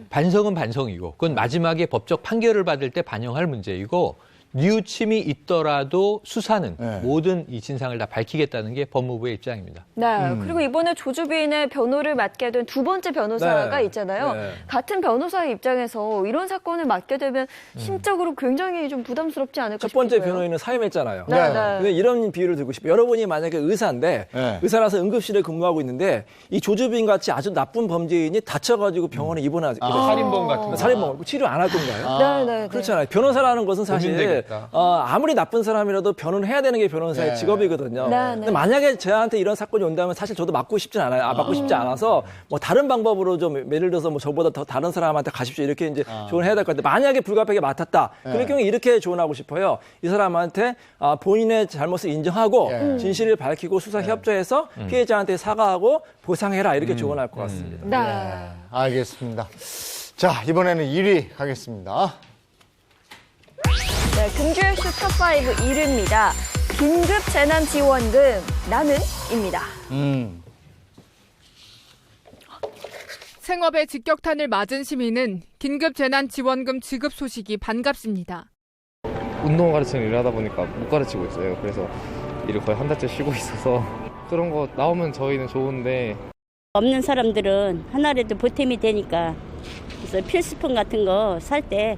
반성은 반성이고 그건 마지막에 법적 판결을 받을 때 반영할 문제이고 뉘우침이 있더라도 수사는 모든 이 진상을 다 밝히겠다는 게 법무부의 입장입니다. 네, 그리고 이번에 조주빈의 변호를 맡게 된 두 번째 변호사가 있잖아요. 같은 변호사의 입장에서 이런 사건을 맡게 되면 심적으로 굉장히 좀 부담스럽지 않을까 싶어요. 첫 번째 변호인은 사임했잖아요. 네. 근데 이런 비유를 들고 싶어요. 여러분이 만약에 의사인데 의사라서 응급실에 근무하고 있는데 이 조주빈 같이 아주 나쁜 범죄인이 다쳐가지고 병원에 입원하게 됐어요. 살인범 같은 거. 살인범 치료 안 할 건가요? 그렇잖아요. 변호사라는 것은 사실 아무리 나쁜 사람이라도 변호를 해야 되는 게 변호사의 직업이거든요. 근데 만약에 저한테 이런 사건이 온다면 사실 저도 맡고 싶진 않아요. 맡고 싶지 않아서 뭐 다른 방법으로 좀 예를 들어서 뭐 저보다 더 다른 사람한테 가십시오 이렇게 이제 조언해야 될 것 같은데 만약에 불가피하게 맡았다. 그럴 경우에 이렇게 조언하고 싶어요. 이 사람한테 본인의 잘못을 인정하고 진실을 밝히고 수사 협조해서 피해자한테 사과하고 보상해라 이렇게 조언할 것 같습니다. 네, 알겠습니다. 자, 이번에는 1위 가겠습니다. 네, 금주의 슈 탑5 1위입니다. 긴급 재난지원금 나는입니다. 생업에 직격탄을 맞은 시민은 긴급 재난지원금 지급 소식이 반갑습니다. 운동 가르치는 일을 하다 보니까 못 가르치고 있어요. 그래서 일을 거의 한 달째 쉬고 있어서 그런 거 나오면 저희는 좋은데 없는 사람들은 하나라도 보탬이 되니까 그래서 필수품 같은 거 살 때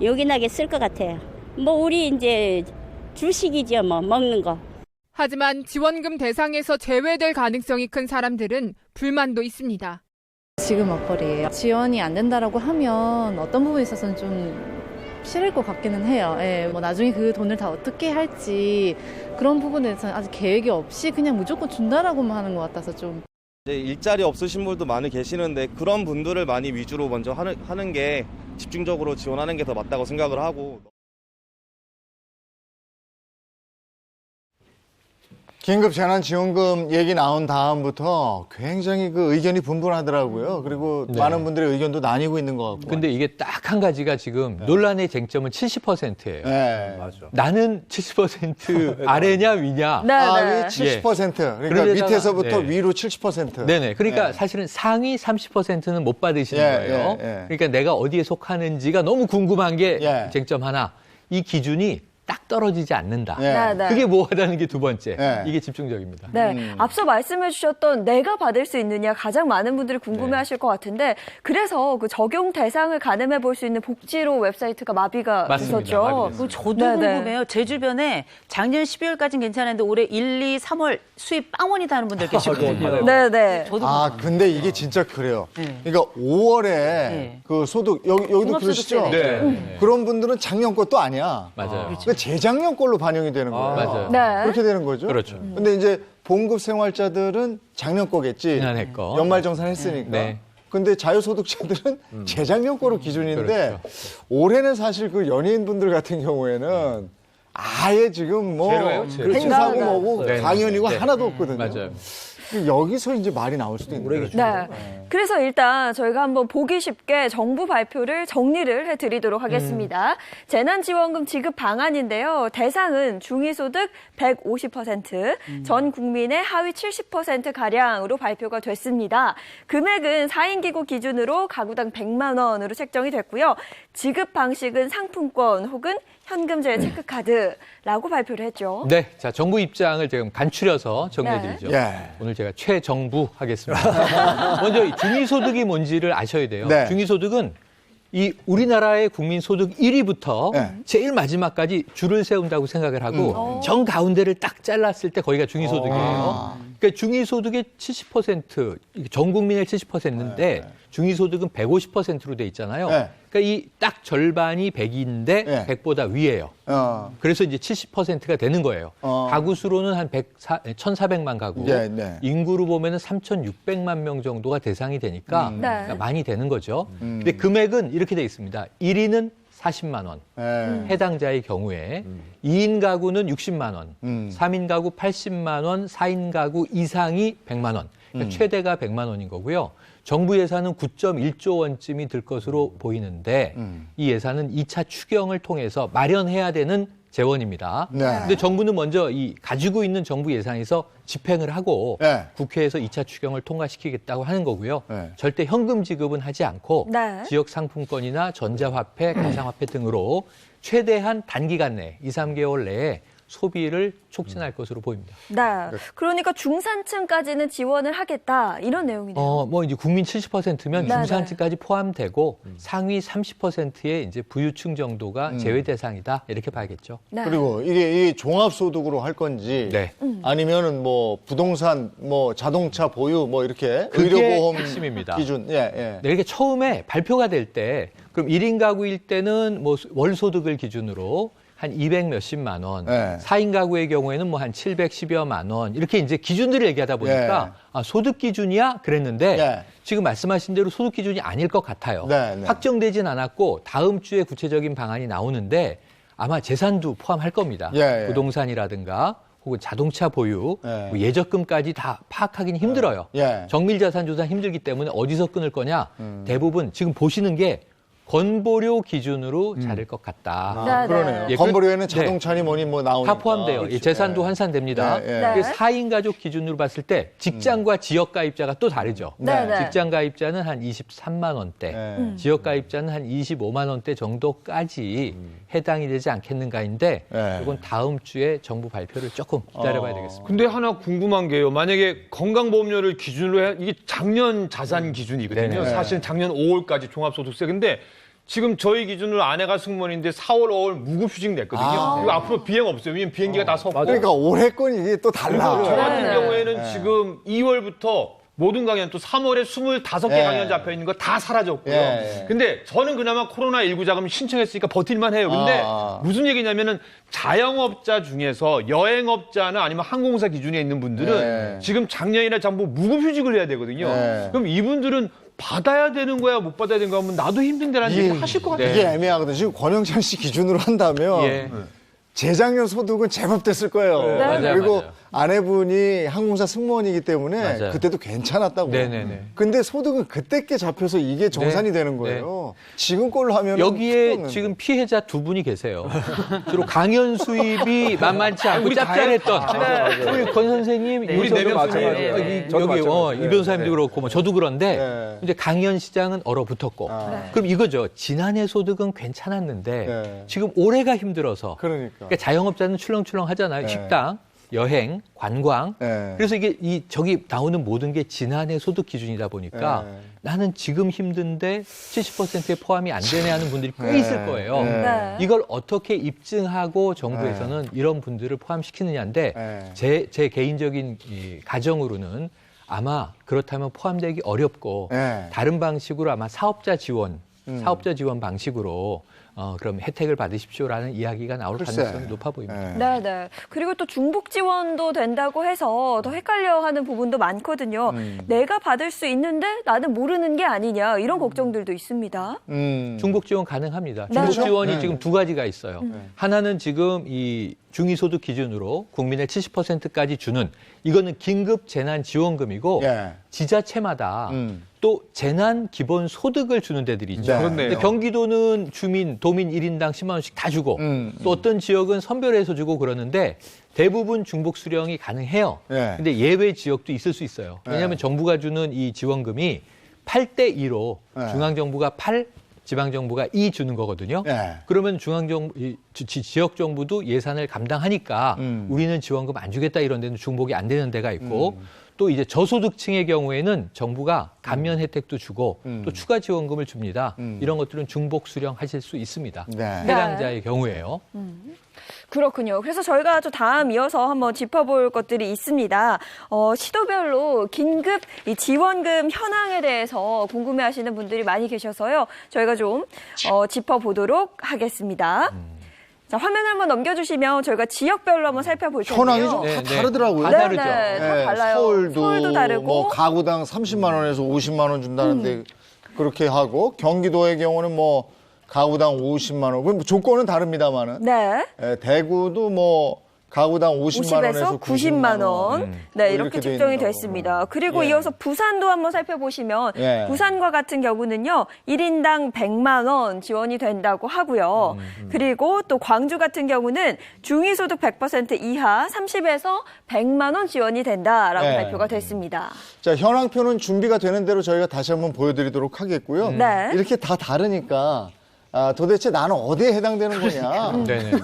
요긴하게 쓸 것 같아요. 뭐 우리 이제 주식이죠, 뭐 먹는 거. 하지만 지원금 대상에서 제외될 가능성이 큰 사람들은 불만도 있습니다. 지금 먹거리예요. 지원이 안 된다라고 하면 어떤 부분에 있어서는 좀 싫을 것 같기는 해요. 뭐 나중에 그 돈을 다 어떻게 할지 그런 부분에 대해서는 아직 계획이 없이 그냥 무조건 준다라고만 하는 것 같아서 좀. 일자리 없으신 분도 많이 계시는데 그런 분들을 많이 위주로 먼저 하는 게 집중적으로 지원하는 게 더 맞다고 생각을 하고. 긴급 재난지원금 얘기 나온 다음부터 굉장히 그 의견이 분분하더라고요. 그리고 많은 분들의 의견도 나뉘고 있는 것 같고. 근데 이게 딱 한 가지가 지금 논란의 쟁점은 70%예요. 맞아. 나는 70% 아래냐 위냐. 위 70%. 그러니까 밑에서부터 위로 70%. 네네. 그러니까 사실은 상위 30%는 못 받으시는 거예요. 그러니까 내가 어디에 속하는지가 너무 궁금한 게 쟁점 하나. 이 기준이 딱 떨어지지 않는다. 그게 뭐하다는 게 두 번째. 이게 집중적입니다. 네, 앞서 말씀해 주셨던 내가 받을 수 있느냐 가장 많은 분들이 궁금해하실 것 같은데 그래서 그 적용 대상을 가늠해 볼 수 있는 복지로 웹사이트가 마비가 있었죠. 저도 궁금해요. 제 주변에 작년 12월까지는 괜찮았는데 올해 1, 2, 3월 수입 빵원이다 하는 분들 계시거든요. 네네. 근데 이게 진짜 그래요. 그러니까 5월에 그 소득 여기도 그러시죠? 그런 분들은 작년 것도 아니야. 맞아요. 재작년 걸로 반영이 되는 거예요. 맞아요. 네. 그렇게 되는 거죠. 그렇죠. 근데 이제 봉급 생활자들은 작년 거겠지. 지난해 거. 연말정산 했으니까. 근데 자유소득자들은 재작년 거로 기준인데 올해는 사실 그 연예인분들 같은 경우에는 아예 지금 뭐 행사고 뭐고 당연히고 하나도 없거든요. 맞아요. 여기서 이제 말이 나올 수도 있는 거죠. 그래서 일단 저희가 한번 보기 쉽게 정부 발표를 정리를 해드리도록 하겠습니다. 재난지원금 지급 방안인데요. 대상은 중위소득 150%, 전 국민의 하위 70%가량으로 발표가 됐습니다. 금액은 4인 기구 기준으로 가구당 100만 원으로 책정이 됐고요. 지급 방식은 상품권 혹은 현금제 체크카드라고 발표를 했죠. 네, 자 정부 입장을 지금 간추려서 정리해드리죠. 오늘 제가 최정부 하겠습니다. 먼저 중위소득이 뭔지를 아셔야 돼요. 중위소득은 이 우리나라의 국민 소득 1위부터 제일 마지막까지 줄을 세운다고 생각을 하고 정 가운데를 딱 잘랐을 때 거기가 중위소득이에요. 그러니까 중위소득의 70%, 전 국민의 70%인데 중위소득은 150%로 돼 있잖아요. 네. 그러니까 이 딱 절반이 100인데 네. 100보다 위예요. 그래서 이제 70%가 되는 거예요. 가구 수로는 한 1,400만 가구. 네, 네. 인구로 보면은 3,600만 명 정도가 대상이 되니까 그러니까 많이 되는 거죠. 근데 금액은 이렇게 돼 있습니다. 1인은 40만 원. 해당자의 경우에 2인 가구는 60만 원, 3인 가구 80만 원, 4인 가구 이상이 100만 원. 그러니까 최대가 100만 원인 거고요. 정부 예산은 9.1조 원쯤이 들 것으로 보이는데 이 예산은 2차 추경을 통해서 마련해야 되는 재원입니다. 그런데 정부는 먼저 이 가지고 있는 정부 예산에서 집행을 하고 국회에서 2차 추경을 통과시키겠다고 하는 거고요. 절대 현금 지급은 하지 않고 지역 상품권이나 전자화폐, 가상화폐 등으로 최대한 단기간 내 2, 3개월 내에 소비를 촉진할 것으로 보입니다. 네. 그러니까 중산층까지는 지원을 하겠다 이런 내용이네요. 뭐 이제 국민 70%면 중산층까지 포함되고 상위 30%의 이제 부유층 정도가 제외 대상이다 이렇게 봐야겠죠. 그리고 이게 종합소득으로 할 건지 아니면은 뭐 부동산, 뭐 자동차 보유, 뭐 이렇게 의료보험 핵심입니다. 기준. 네, 이렇게 처음에 발표가 될 때 그럼 1인 가구일 때는 뭐 월 소득을 기준으로 한 200 몇십만 원, 4인 가구의 경우에는 뭐 한 710여만 원, 이렇게 이제 기준들을 얘기하다 보니까 아, 소득 기준이야? 그랬는데 지금 말씀하신 대로 소득 기준이 아닐 것 같아요. 확정되진 않았고 다음 주에 구체적인 방안이 나오는데 아마 재산도 포함할 겁니다. 부동산이라든가 혹은 자동차 보유, 뭐 예적금까지 다 파악하기는 힘들어요. 정밀자산조사 힘들기 때문에 어디서 끊을 거냐? 대부분 지금 보시는 게 건보료 기준으로 자를 것 같다. 그러네요. 건보료에는 자동차니 뭐니 뭐 나오니까. 다 포함돼요. 재산도 환산됩니다. 4인 가족 기준으로 봤을 때 직장과 지역가입자가 또 다르죠. 직장가입자는 한 23만 원대, 지역가입자는 한 25만 원대 정도까지 해당이 되지 않겠는가인데 이건 다음 주에 정부 발표를 조금 기다려봐야 되겠습니다. 근데 하나 궁금한 게요. 만약에 건강보험료를 기준으로 해 이게 작년 자산 기준이거든요. 사실 작년 5월까지 종합소득세. 근데 지금 저희 기준으로 아내가 승무원인데 4월, 5월 무급휴직 냈거든요. 이거 앞으로 비행 없어요. 왜냐면 비행기가 다 섰고. 그러니까 올해 건 이게 또 달라. 저 같은 경우에는 지금 2월부터 모든 강연 또 3월에 25개 강연 잡혀 있는 거 다 사라졌고요. 근데 저는 그나마 코로나19 자금 신청했으니까 버틸만 해요. 근데 무슨 얘기냐면은 자영업자 중에서 여행업자나 아니면 항공사 기준에 있는 분들은 지금 작년이나 전부 무급휴직을 해야 되거든요. 그럼 이분들은 받아야 되는 거야, 못 받아야 되는 거야 하면 나도 힘든데라는 얘기 하실 것 같아요. 이게 애매하거든요. 지금 권영찬 씨 기준으로 한다면 재작년 소득은 제법 됐을 거예요. 그리고 아내분이 항공사 승무원이기 때문에 그때도 괜찮았다고. 근데 소득은 그때께 잡혀서 이게 정산이 되는 거예요. 지금 걸로 하면 여기에 지금 피해자 두 분이 계세요. 주로 강연 수입이 만만치 않고 짭짤했던 우리 권 선생님, 우리 네 명 여기 이 변호사님도 그렇고 뭐 저도 그런데 이제 강연 시장은 얼어붙었고 그럼 이거죠. 지난해 소득은 괜찮았는데 지금 올해가 힘들어서 그러니까 자영업자는 출렁출렁 하잖아요. 식당, 여행, 관광. 그래서 이게 저기 나오는 모든 게 지난해 소득 기준이다 보니까 나는 지금 힘든데 70%에 포함이 안 되네 하는 분들이 꽤 있을 거예요. 이걸 어떻게 입증하고 정부에서는 이런 분들을 포함시키느냐인데 제 개인적인 가정으로는 아마 그렇다면 포함되기 어렵고 다른 방식으로 아마 사업자 지원 방식으로 그럼 혜택을 받으십시오라는 이야기가 나올 가능성이 높아 보입니다. 네. 그리고 또 중복 지원도 된다고 해서 더 헷갈려하는 부분도 많거든요. 내가 받을 수 있는데 나는 모르는 게 아니냐 이런 걱정들도 있습니다. 중복 지원 가능합니다. 중복 지원이 지금 두 가지가 있어요. 하나는 지금 이 중위소득 기준으로 국민의 70%까지 주는 이거는 긴급 재난 지원금이고 지자체마다 또 재난 기본 소득을 주는 데들이 있죠. 근데 경기도는 도민 1인당 10만 원씩 다 주고 또 어떤 지역은 선별해서 주고 그러는데 대부분 중복 수령이 가능해요. 근데 예외 지역도 있을 수 있어요. 왜냐하면 정부가 주는 이 지원금이 8대2로 중앙정부가 8, 지방정부가 2 주는 거거든요. 그러면 지역 정부도 예산을 감당하니까 우리는 지원금 안 주겠다 이런 데는 중복이 안 되는 데가 있고 또 이제 저소득층의 경우에는 정부가 감면 혜택도 주고 또 추가 지원금을 줍니다. 이런 것들은 중복 수령하실 수 있습니다. 해당자의 경우에요. 그렇군요. 그래서 저희가 또 다음 이어서 한번 짚어볼 것들이 있습니다. 시도별로 긴급 이 지원금 현황에 대해서 궁금해하시는 분들이 많이 계셔서요. 저희가 좀 짚어보도록 하겠습니다. 자, 화면 한번 넘겨주시면 저희가 지역별로 한번 살펴볼 텐데요. 현황이 좀 다 다르더라고요. 다 다르죠. 네, 다 달라요. 서울도 다르고. 뭐 가구당 30만 원에서 50만 원 준다는데 그렇게 하고 경기도의 경우는 뭐 가구당 50만 원. 뭐 조건은 다릅니다만은. 네. 대구도 뭐 가구당 50만 원에서 90만 원. 네, 이렇게 돼 집정이 있는 됐습니다. 그리고 이어서 부산도 한번 살펴보시면 부산과 같은 경우는요. 1인당 100만 원 지원이 된다고 하고요. 그리고 또 광주 같은 경우는 중위소득 100% 이하 30에서 100만 원 지원이 된다라고 발표가 됐습니다. 자, 현황표는 준비가 되는 대로 저희가 다시 한번 보여드리도록 하겠고요. 네. 이렇게 다 다르니까 도대체 나는 어디에 해당되는 거냐. 네네네.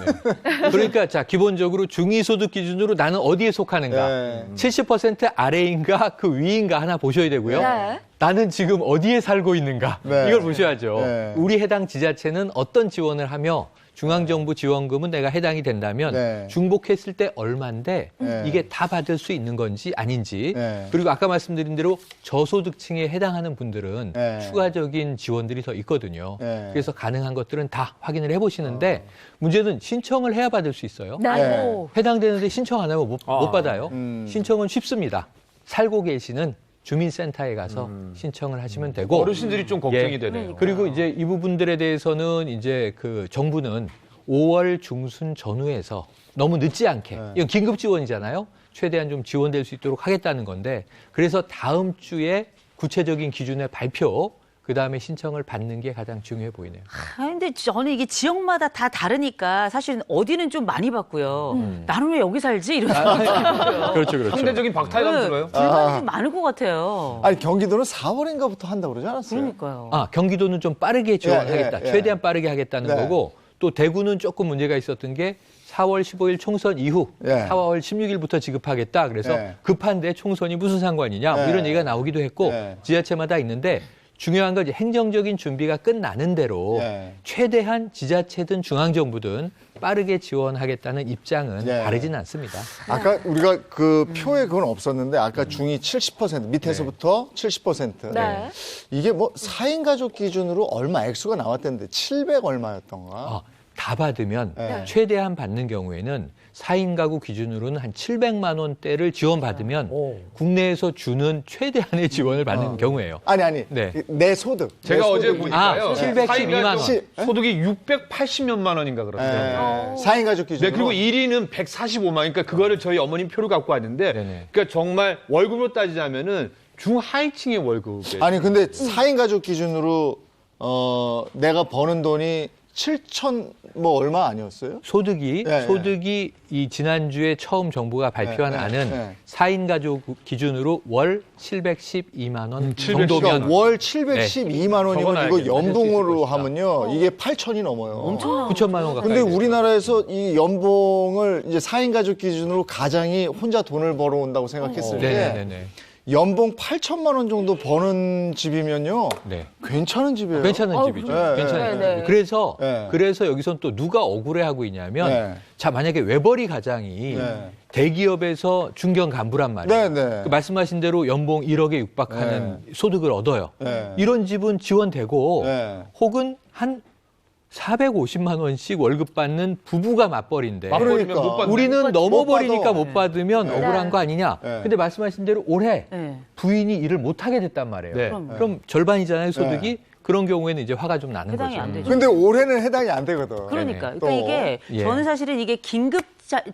그러니까 자 기본적으로 중위소득 기준으로 나는 어디에 속하는가. 70% 아래인가 그 위인가 하나 보셔야 되고요. 네. 나는 지금 어디에 살고 있는가. 이걸 보셔야죠. 우리 해당 지자체는 어떤 지원을 하며 중앙정부 지원금은 내가 해당이 된다면 중복했을 때 얼마인데 이게 다 받을 수 있는 건지 아닌지 그리고 아까 말씀드린 대로 저소득층에 해당하는 분들은 추가적인 지원들이 더 있거든요. 그래서 가능한 것들은 다 확인을 해보시는데 문제는 신청을 해야 받을 수 있어요. 해당되는데 신청 안 하면 못 받아요. 신청은 쉽습니다. 살고 계시는 주민센터에 가서 신청을 하시면 되고 어르신들이 좀 걱정이 되네요. 그리고 이제 이 부분들에 대해서는 이제 그 정부는 5월 중순 전후에서 너무 늦지 않게 이건 긴급 지원이잖아요. 최대한 좀 지원될 수 있도록 하겠다는 건데 그래서 다음 주에 구체적인 기준의 발표 그다음에 신청을 받는 게 가장 중요해 보이네요. 근데 저는 이게 지역마다 다 다르니까 사실은 어디는 좀 많이 받고요. 나는 왜 여기 살지? 이런 생각이 들고요. 그렇죠. 상대적인 박탈감 들어요. 불만이 좀 많을 것 같아요. 아니 경기도는 4월인가부터 한다고 그러지 않았어요? 그러니까요. 경기도는 좀 빠르게 지원하겠다. 최대한 빠르게 하겠다는 거고 또 대구는 조금 문제가 있었던 게 4월 15일 총선 이후 4월 16일부터 지급하겠다. 그래서 급한데 총선이 무슨 상관이냐 뭐 이런 얘기가 나오기도 했고 지자체마다 있는데 중요한 건 이제 행정적인 준비가 끝나는 대로 최대한 지자체든 중앙정부든 빠르게 지원하겠다는 입장은 다르진 않습니다. 아까 우리가 그 표에 그건 없었는데 아까 중위 70% 밑에서부터 70%. 이게 뭐 4인 가족 기준으로 얼마 액수가 나왔던데 700 얼마였던가? 다 받으면 최대한 받는 경우에는 4인 가구 기준으로는 한 700만 원대를 지원받으면 국내에서 주는 최대한의 지원을 받는 경우예요. 아니. 내 소득. 제가 어제 보니까요. 712만 원. 소득이 680몇만 원인가 그렇더라고요. 4인 가족 기준으로. 네, 그리고 1위는 145만. 그러니까 그거를 저희 어머님 표를 갖고 왔는데 그러니까 정말 월급으로 따지자면은 중하위층의 월급에. 아니 근데 4인 가족 기준으로 내가 버는 돈이 7천 뭐 얼마 아니었어요? 소득이 이 지난주에 처음 정부가 발표한 안은 4인 가족 기준으로 월 712만 원 정도면 그러니까 월 712만 원이면 이거 연봉으로 하면요. 이게 8천이 넘어요. 엄청 9천만 원 가까이. 근데 우리나라에서 이 연봉을 이제 4인 가족 기준으로 가장이 혼자 돈을 벌어온다고 생각했을 때 연봉 8천만 원 정도 버는 집이면요. 괜찮은 집이에요. 괜찮은 집이죠. 괜찮은 집이죠. 그래서 여기서는 또 누가 억울해하고 있냐면 자 만약에 외벌이 가장이 대기업에서 중견 간부란 말이에요. 그 말씀하신 대로 연봉 1억에 육박하는 소득을 얻어요. 이런 집은 지원되고 혹은 한 450만 원씩 월급 받는 부부가 맞벌이인데 그러니까. 우리는 넘어버리니까 못 받으면 억울한 거 아니냐. 근데 말씀하신 대로 올해 부인이 일을 못하게 됐단 말이에요. 그럼 절반이잖아요, 소득이. 그런 경우에는 이제 화가 좀 나는 해당이 거죠. 안 되죠. 근데 올해는 해당이 안 되거든. 그러니까 이게 저는 사실은 이게 긴급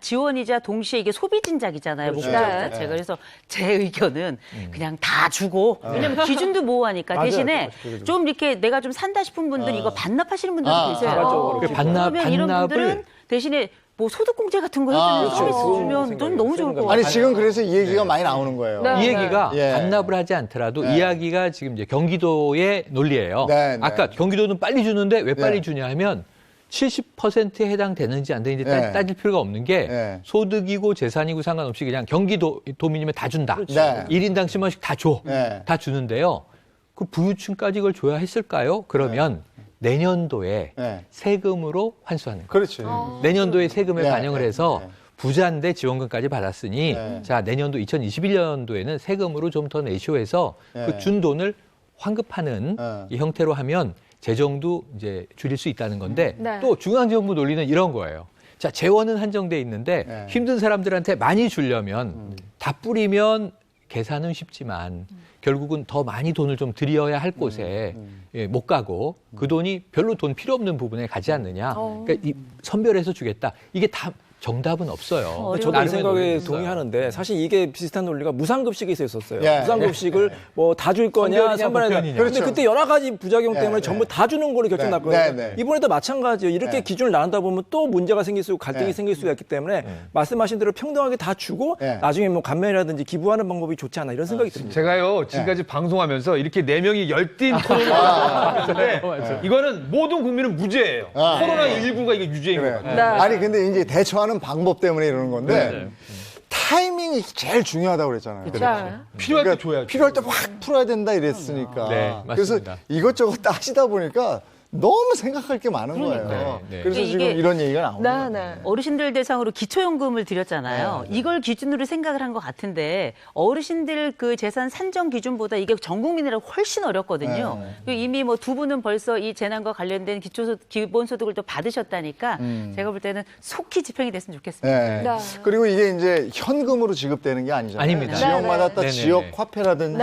지원이자 동시에 이게 소비 진작이잖아요. 목적 자체가. 그래서 제 의견은 그냥 다 주고 왜냐면 기준도 모호하니까 대신에 좀 이렇게 내가 좀 산다 싶은 분들 이거 반납하시는 분들도 계세요. 그러면 이런 분들은 대신에 뭐 소득공제 같은 거 해주는 서비스 주면 돈 너무 좋을 것 같아요. 아니 지금 그래서 이 얘기가 많이 나오는 거예요. 이 얘기가 반납을 하지 않더라도 이야기가 지금 이제 경기도의 논리예요. 아까 경기도는 빨리 주는데 왜 빨리 주냐 하면 70%에 해당되는지 안 되는지 따질 필요가 없는 게 소득이고 재산이고 상관없이 그냥 경기도민이면 다 준다. 네. 1인당 10만 원씩 다 줘. 다 주는데요. 그 부유층까지 이걸 줘야 했을까요? 그러면 내년도에 세금으로 환수하는 거예요. 그렇지. 내년도에 세금을 반영을 해서 부자인데 지원금까지 받았으니 자 내년도 2021년도에는 세금으로 좀 더 내시오 해서 그 준 돈을 환급하는 이 형태로 하면 재정도 이제 줄일 수 있다는 건데 또 중앙정부 논리는 이런 거예요. 자 재원은 한정돼 있는데 힘든 사람들한테 많이 주려면 다 뿌리면 계산은 쉽지만 결국은 더 많이 돈을 좀 들여야 할 곳에 못 가고 그 돈이 별로 돈 필요 없는 부분에 가지 않느냐. 그러니까 이 선별해서 주겠다. 이게 다 정답은 없어요. 저도 이 생각에 동의하는데 사실 이게 비슷한 논리가 무상급식이 있었어요. 예. 무상급식을 뭐 다 줄 거냐, 선별이냐. 그런데 그렇죠. 그때 여러 가지 부작용 때문에 전부 다 주는 걸로 결정났거든요. 이번에도 마찬가지예요. 이렇게 기준을 나눈다 보면 또 문제가 생길 수 있고 갈등이 생길 수가 있기 때문에 말씀하신 대로 평등하게 다 주고 나중에 뭐 감면이라든지 기부하는 방법이 좋지 않나 이런 생각이 듭니다. 제가요 지금까지 방송하면서 이렇게 4명이 열띤 토론을 하는데 이거는 모든 국민은 무죄예요. 코로나19가 이게 유죄인 것 같아요. 아니 근데 이제 대처하는 방법 때문에 이러는 건데 타이밍이 제일 중요하다고 그랬잖아요. 필요할 때 줘야죠. 필요할 때 확 풀어야 된다 이랬으니까. 그래서 맞습니다. 이것저것 따지다 보니까 너무 생각할 게 많은 거예요. 그래서 지금 이런 얘기가 나옵니다. 어르신들 대상으로 기초연금을 드렸잖아요. 이걸 기준으로 생각을 한 것 같은데 어르신들 그 재산 산정 기준보다 이게 전 국민이라 훨씬 어렵거든요. 이미 뭐 두 분은 벌써 이 재난과 관련된 기본소득을 또 받으셨다니까 제가 볼 때는 속히 집행이 됐으면 좋겠습니다. 그리고 이게 이제 현금으로 지급되는 게 아니잖아요. 아닙니다. 지역마다 또 지역 화폐라든지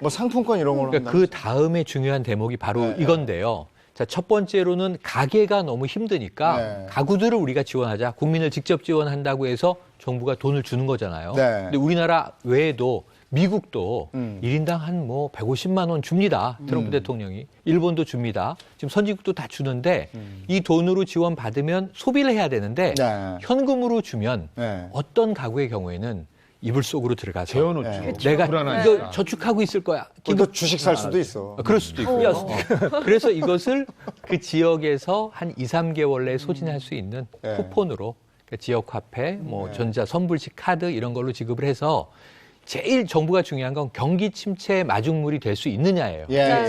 뭐 상품권 이런 걸로. 그러니까 그 다음에 중요한 대목이 바로 이건데요. 자, 첫 번째로는 가게가 너무 힘드니까 가구들을 우리가 지원하자. 국민을 직접 지원한다고 해서 정부가 돈을 주는 거잖아요. 근데 우리나라 외에도 미국도 1인당 한 뭐 150만 원 줍니다. 트럼프 대통령이. 일본도 줍니다. 지금 선진국도 다 주는데 이 돈으로 지원받으면 소비를 해야 되는데 현금으로 주면 어떤 가구의 경우에는 이불 속으로 들어가서 재워놓죠. 내가 이거 저축하고 있을 거야. 또 주식 살 수도 있어. 그럴 수도 있고. 그래서 이것을 그 지역에서 한 2, 3개월 내에 소진할 수 있는 쿠폰으로 그러니까 지역 화폐, 뭐 전자 선불식 카드 이런 걸로 지급을 해서 제일 정부가 중요한 건 경기 침체의 마중물이 될 수 있느냐예요.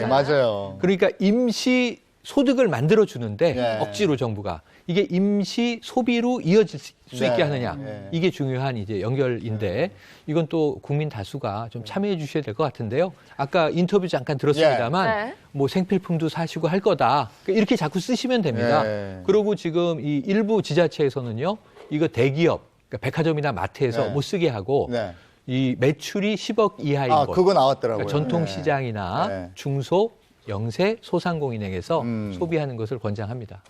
맞아요. 그러니까 임시 소득을 만들어 주는데 억지로 정부가 이게 임시 소비로 이어질 수 있게 하느냐 이게 중요한 이제 연결인데 이건 또 국민 다수가 좀 참여해 주셔야 될 것 같은데요. 아까 인터뷰 잠깐 들었습니다만 뭐 생필품도 사시고 할 거다 이렇게 자꾸 쓰시면 됩니다. 그리고 지금 이 일부 지자체에서는요 이거 대기업 그러니까 백화점이나 마트에서 못 쓰게 하고 이 매출이 10억 이하인 것 그거 나왔더라고요. 그러니까 전통시장이나 중소 영세 소상공인에게서 소비하는 것을 권장합니다.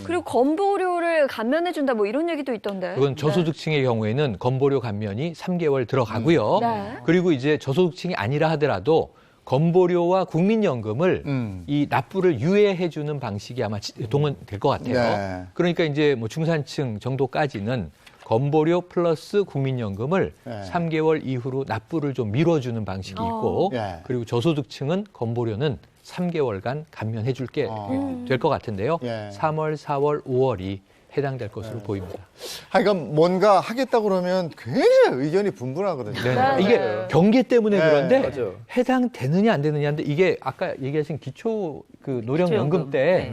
그리고 건보료를 감면해준다 뭐 이런 얘기도 있던데. 그건 저소득층의 경우에는 건보료 감면이 3개월 들어가고요. 그리고 이제 저소득층이 아니라 하더라도 건보료와 국민연금을 이 납부를 유예해주는 방식이 아마 동원될 것 같아요. 그러니까 이제 뭐 중산층 정도까지는 건보료 플러스 국민연금을 3개월 이후로 납부를 좀 미뤄주는 방식이 있고 그리고 저소득층은 건보료는 3개월간 감면해 줄게 될 것 같은데요. 3월, 4월, 5월이 해당될 것으로 보입니다. 그러니까 뭔가 하겠다고 그러면 굉장히 의견이 분분하거든요. 이게 경계 때문에 그런데 해당되느냐 안 되느냐인데 이게 아까 얘기하신 기초 그 노령연금 때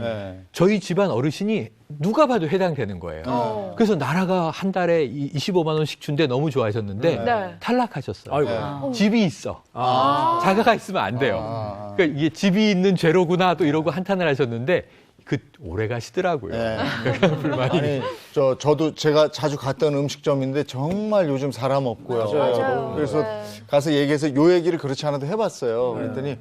저희 집안 어르신이 누가 봐도 해당되는 거예요. 그래서 나라가 한 달에 25만 원씩 준대 너무 좋아하셨는데 탈락하셨어요. 집이 있어. 자가가 있으면 안 돼요. 그러니까 이게 집이 있는 죄로구나 또 이러고 한탄을 하셨는데 오래 가시더라고요. 불만이. 아니, 저도 제가 자주 갔던 음식점인데 정말 요즘 사람 없고요. 그래서 가서 얘기해서 요 얘기를 그렇지 않아도 해봤어요. 그랬더니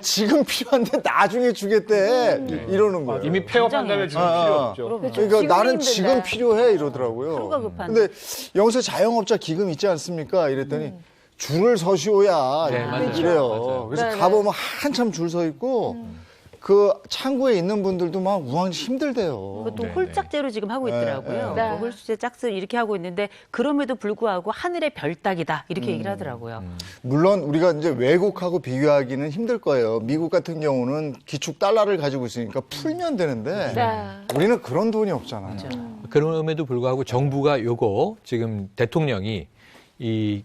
지금 필요한데 나중에 주겠대 이러는 거예요. 이미 폐업한 다음에 지금 필요 없죠. 그러니까 나는 지금 필요해 이러더라고요. 근데 여기서 자영업자 기금 있지 않습니까? 이랬더니 줄을 서시오야 이래요. 그래서 가보면 한참 줄 서 있고 그 창구에 있는 분들도 막 우왕 힘들대요. 그것도 홀짝제로 지금 하고 있더라고요. 네. 뭐 홀수제, 짝수 이렇게 하고 있는데 그럼에도 불구하고 하늘의 별 따기다 이렇게 얘기를 하더라고요. 물론 우리가 이제 외국하고 비교하기는 힘들 거예요. 미국 같은 경우는 기축 달러를 가지고 있으니까 풀면 되는데 우리는 그런 돈이 없잖아요. 그럼에도 불구하고 정부가 요거 지금 대통령이 이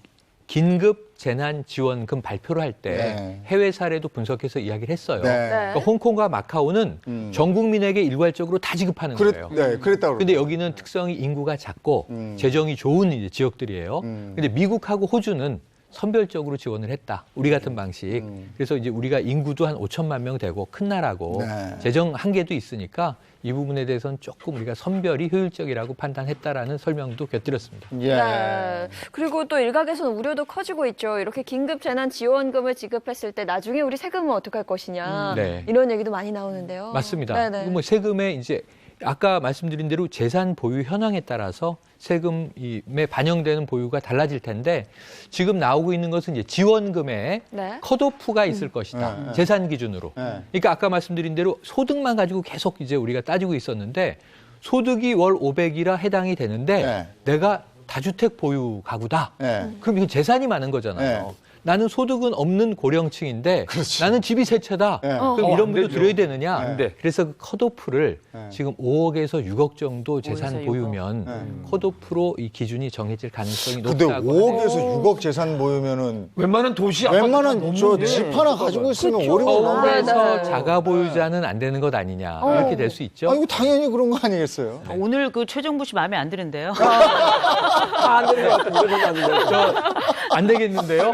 긴급 재난지원금 발표를 할 때 해외 사례도 분석해서 이야기를 했어요. 그러니까 홍콩과 마카오는 전 국민에게 일괄적으로 다 지급하는 거예요. 네, 그랬다고. 근데 여기는 특성이 인구가 작고 재정이 좋은 이제 지역들이에요. 근데 미국하고 호주는 선별적으로 지원을 했다. 우리 같은 방식. 그래서 이제 우리가 인구도 한 5천만 명 되고 큰 나라고 재정 한계도 있으니까 이 부분에 대해서는 조금 우리가 선별이 효율적이라고 판단했다라는 설명도 곁들였습니다. 네. 그리고 또 일각에서는 우려도 커지고 있죠. 이렇게 긴급 재난 지원금을 지급했을 때 나중에 우리 세금은 어떻게 할 것이냐. 이런 얘기도 많이 나오는데요. 맞습니다. 뭐 세금에 이제 아까 말씀드린 대로 재산 보유 현황에 따라서 세금에 반영되는 보유가 달라질 텐데 지금 나오고 있는 것은 이제 지원금에 컷오프가 있을 것이다. 재산 기준으로. 그러니까 아까 말씀드린 대로 소득만 가지고 계속 이제 우리가 따지고 있었는데 소득이 월 500이라 해당이 되는데 내가 다주택 보유 가구다. 그럼 이건 재산이 많은 거잖아요. 나는 소득은 없는 고령층인데 나는 집이 세 채다. 그럼 이런 분도 들어야 되느냐. 그래서 그 컷오프를 지금 5억에서 6억 정도 재산 보유면 컷오프로 이 기준이 정해질 가능성이 높다고. 근데 5억에서 6억 재산 보유면은 웬만한 도시 웬만한 저 집 하나 가지고 있으면 어려워요. 그래서 자가 보유자는 안 되는 것 아니냐. 이렇게 될 수 있죠. 이거 당연히 그런 거 아니겠어요? 오늘 그 최정부 씨 마음에 안 드는데요. 안 되는 것 같은데. 안 되겠는데요?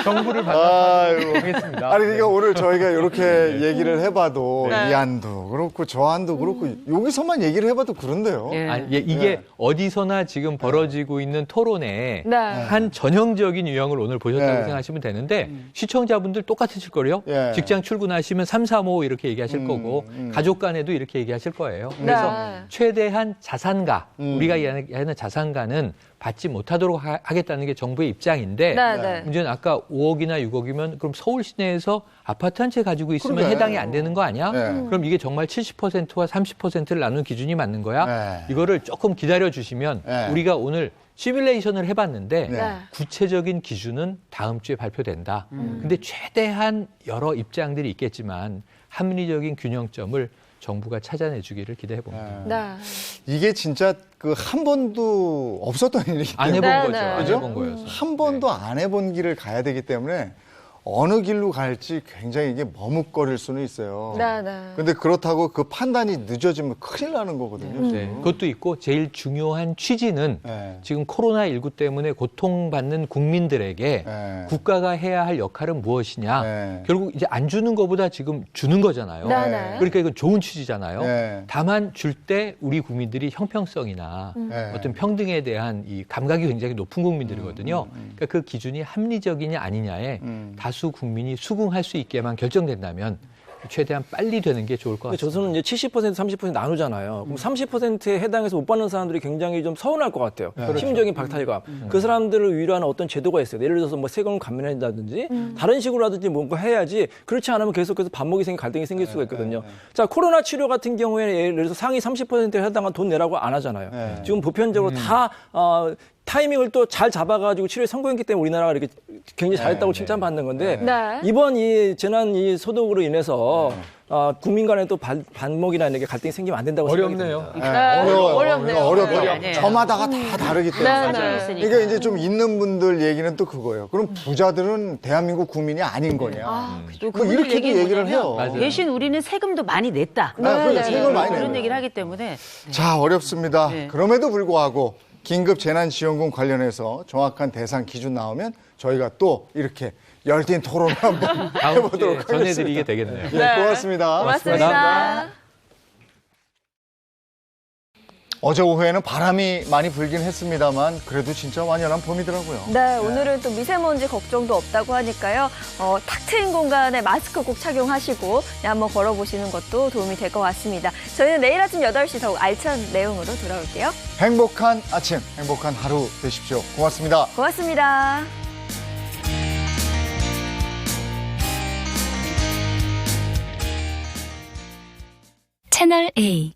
정부를 받아보겠습니다. 아니, 그러니까 오늘 저희가 이렇게 얘기를 해봐도 이 안도 그렇고 저 안도 그렇고 여기서만 얘기를 해봐도 그런데요. 아니, 이게 어디서나 지금 벌어지고 있는 토론의 한 전형적인 유형을 오늘 보셨다고 생각하시면 되는데 시청자분들 똑같으실 거예요. 직장 출근하시면 3, 3, 5 이렇게 얘기하실 거고 가족 간에도 이렇게 얘기하실 거예요. 그래서 최대한 자산가, 우리가 얘기하는 자산가는 받지 못하도록 하겠다는 게 정부의 입장인데 문제는 아까 5억이나 6억이면 그럼 서울 시내에서 아파트 한 채 가지고 있으면 해당이 안 되는 거 아니야? 그럼 이게 정말 70%와 30%를 나누는 기준이 맞는 거야? 이거를 조금 기다려 주시면 우리가 오늘 시뮬레이션을 해봤는데 구체적인 기준은 다음 주에 발표된다. 근데 최대한 여러 입장들이 있겠지만 합리적인 균형점을 정부가 찾아내주기를 기대해 봅니다. 이게 진짜 그 한 번도 없었던 일이기 때문에 안 해본 거죠. 안 해본 거여서. 한 번도 안 해본 길을 가야 되기 때문에 어느 길로 갈지 굉장히 이게 머뭇거릴 수는 있어요. 근데 그렇다고 그 판단이 늦어지면 큰일 나는 거거든요. 그것도 있고 제일 중요한 취지는 지금 코로나19 때문에 고통받는 국민들에게 국가가 해야 할 역할은 무엇이냐. 결국 이제 안 주는 것보다 지금 주는 거잖아요. 그러니까 이건 좋은 취지잖아요. 다만 줄 때 우리 국민들이 형평성이나 어떤 평등에 대한 이 감각이 굉장히 높은 국민들이거든요. 그러니까 그 기준이 합리적이냐 아니냐에 다수 국민이 수긍할 수 있게만 결정된다면 최대한 빨리 되는 게 좋을 것 같습니다. 저는 이제 70%, 30% 나누잖아요. 그럼 30%에 해당해서 못 받는 사람들이 굉장히 좀 서운할 것 같아요. 심리적인 박탈감. 그 사람들을 위로하는 어떤 제도가 있어요. 예를 들어서 뭐 세금을 감면한다든지 다른 식으로라든지 뭔가 해야지 그렇지 않으면 계속해서 밥먹이 생기 갈등이 생길 수가 있거든요. 자, 코로나 치료 같은 경우에는 예를 들어서 상위 30%에 해당한 돈 내라고 안 하잖아요. 지금 보편적으로 다 타이밍을 또 잘 잡아가지고 치료에 성공했기 때문에 우리나라가 이렇게 굉장히 잘했다고 칭찬받는 건데 이번 이 재난 이 소득으로 인해서 국민 간에 또 반목이나 이렇게 갈등이 생기면 안 된다고 어렵네요. 어렵다. 저마다가 다 다르기 때문에. 그러니까 이제 좀 있는 분들 얘기는 또 그거예요. 그럼 부자들은 대한민국 국민이 아닌 거냐. 이렇게도 얘기를 해요. 대신 우리는 세금도 많이 냈다. 세금을 많이 내요. 그런 얘기를 하기 때문에. 자, 어렵습니다. 그럼에도 불구하고 긴급 재난지원금 관련해서 정확한 대상 기준 나오면 저희가 또 이렇게 열띤 토론을 한번 해보도록 하겠습니다. 전해드리게 되겠네요. 고맙습니다. 고맙습니다. 어제 오후에는 바람이 많이 불긴 했습니다만 그래도 진짜 완연한 봄이더라고요. 오늘은 또 미세먼지 걱정도 없다고 하니까요. 탁 트인 공간에 마스크 꼭 착용하시고 한번 걸어보시는 것도 도움이 될 것 같습니다. 저희는 내일 아침 8시 더욱 알찬 내용으로 돌아올게요. 행복한 아침, 행복한 하루 되십시오. 고맙습니다. 고맙습니다. 채널 A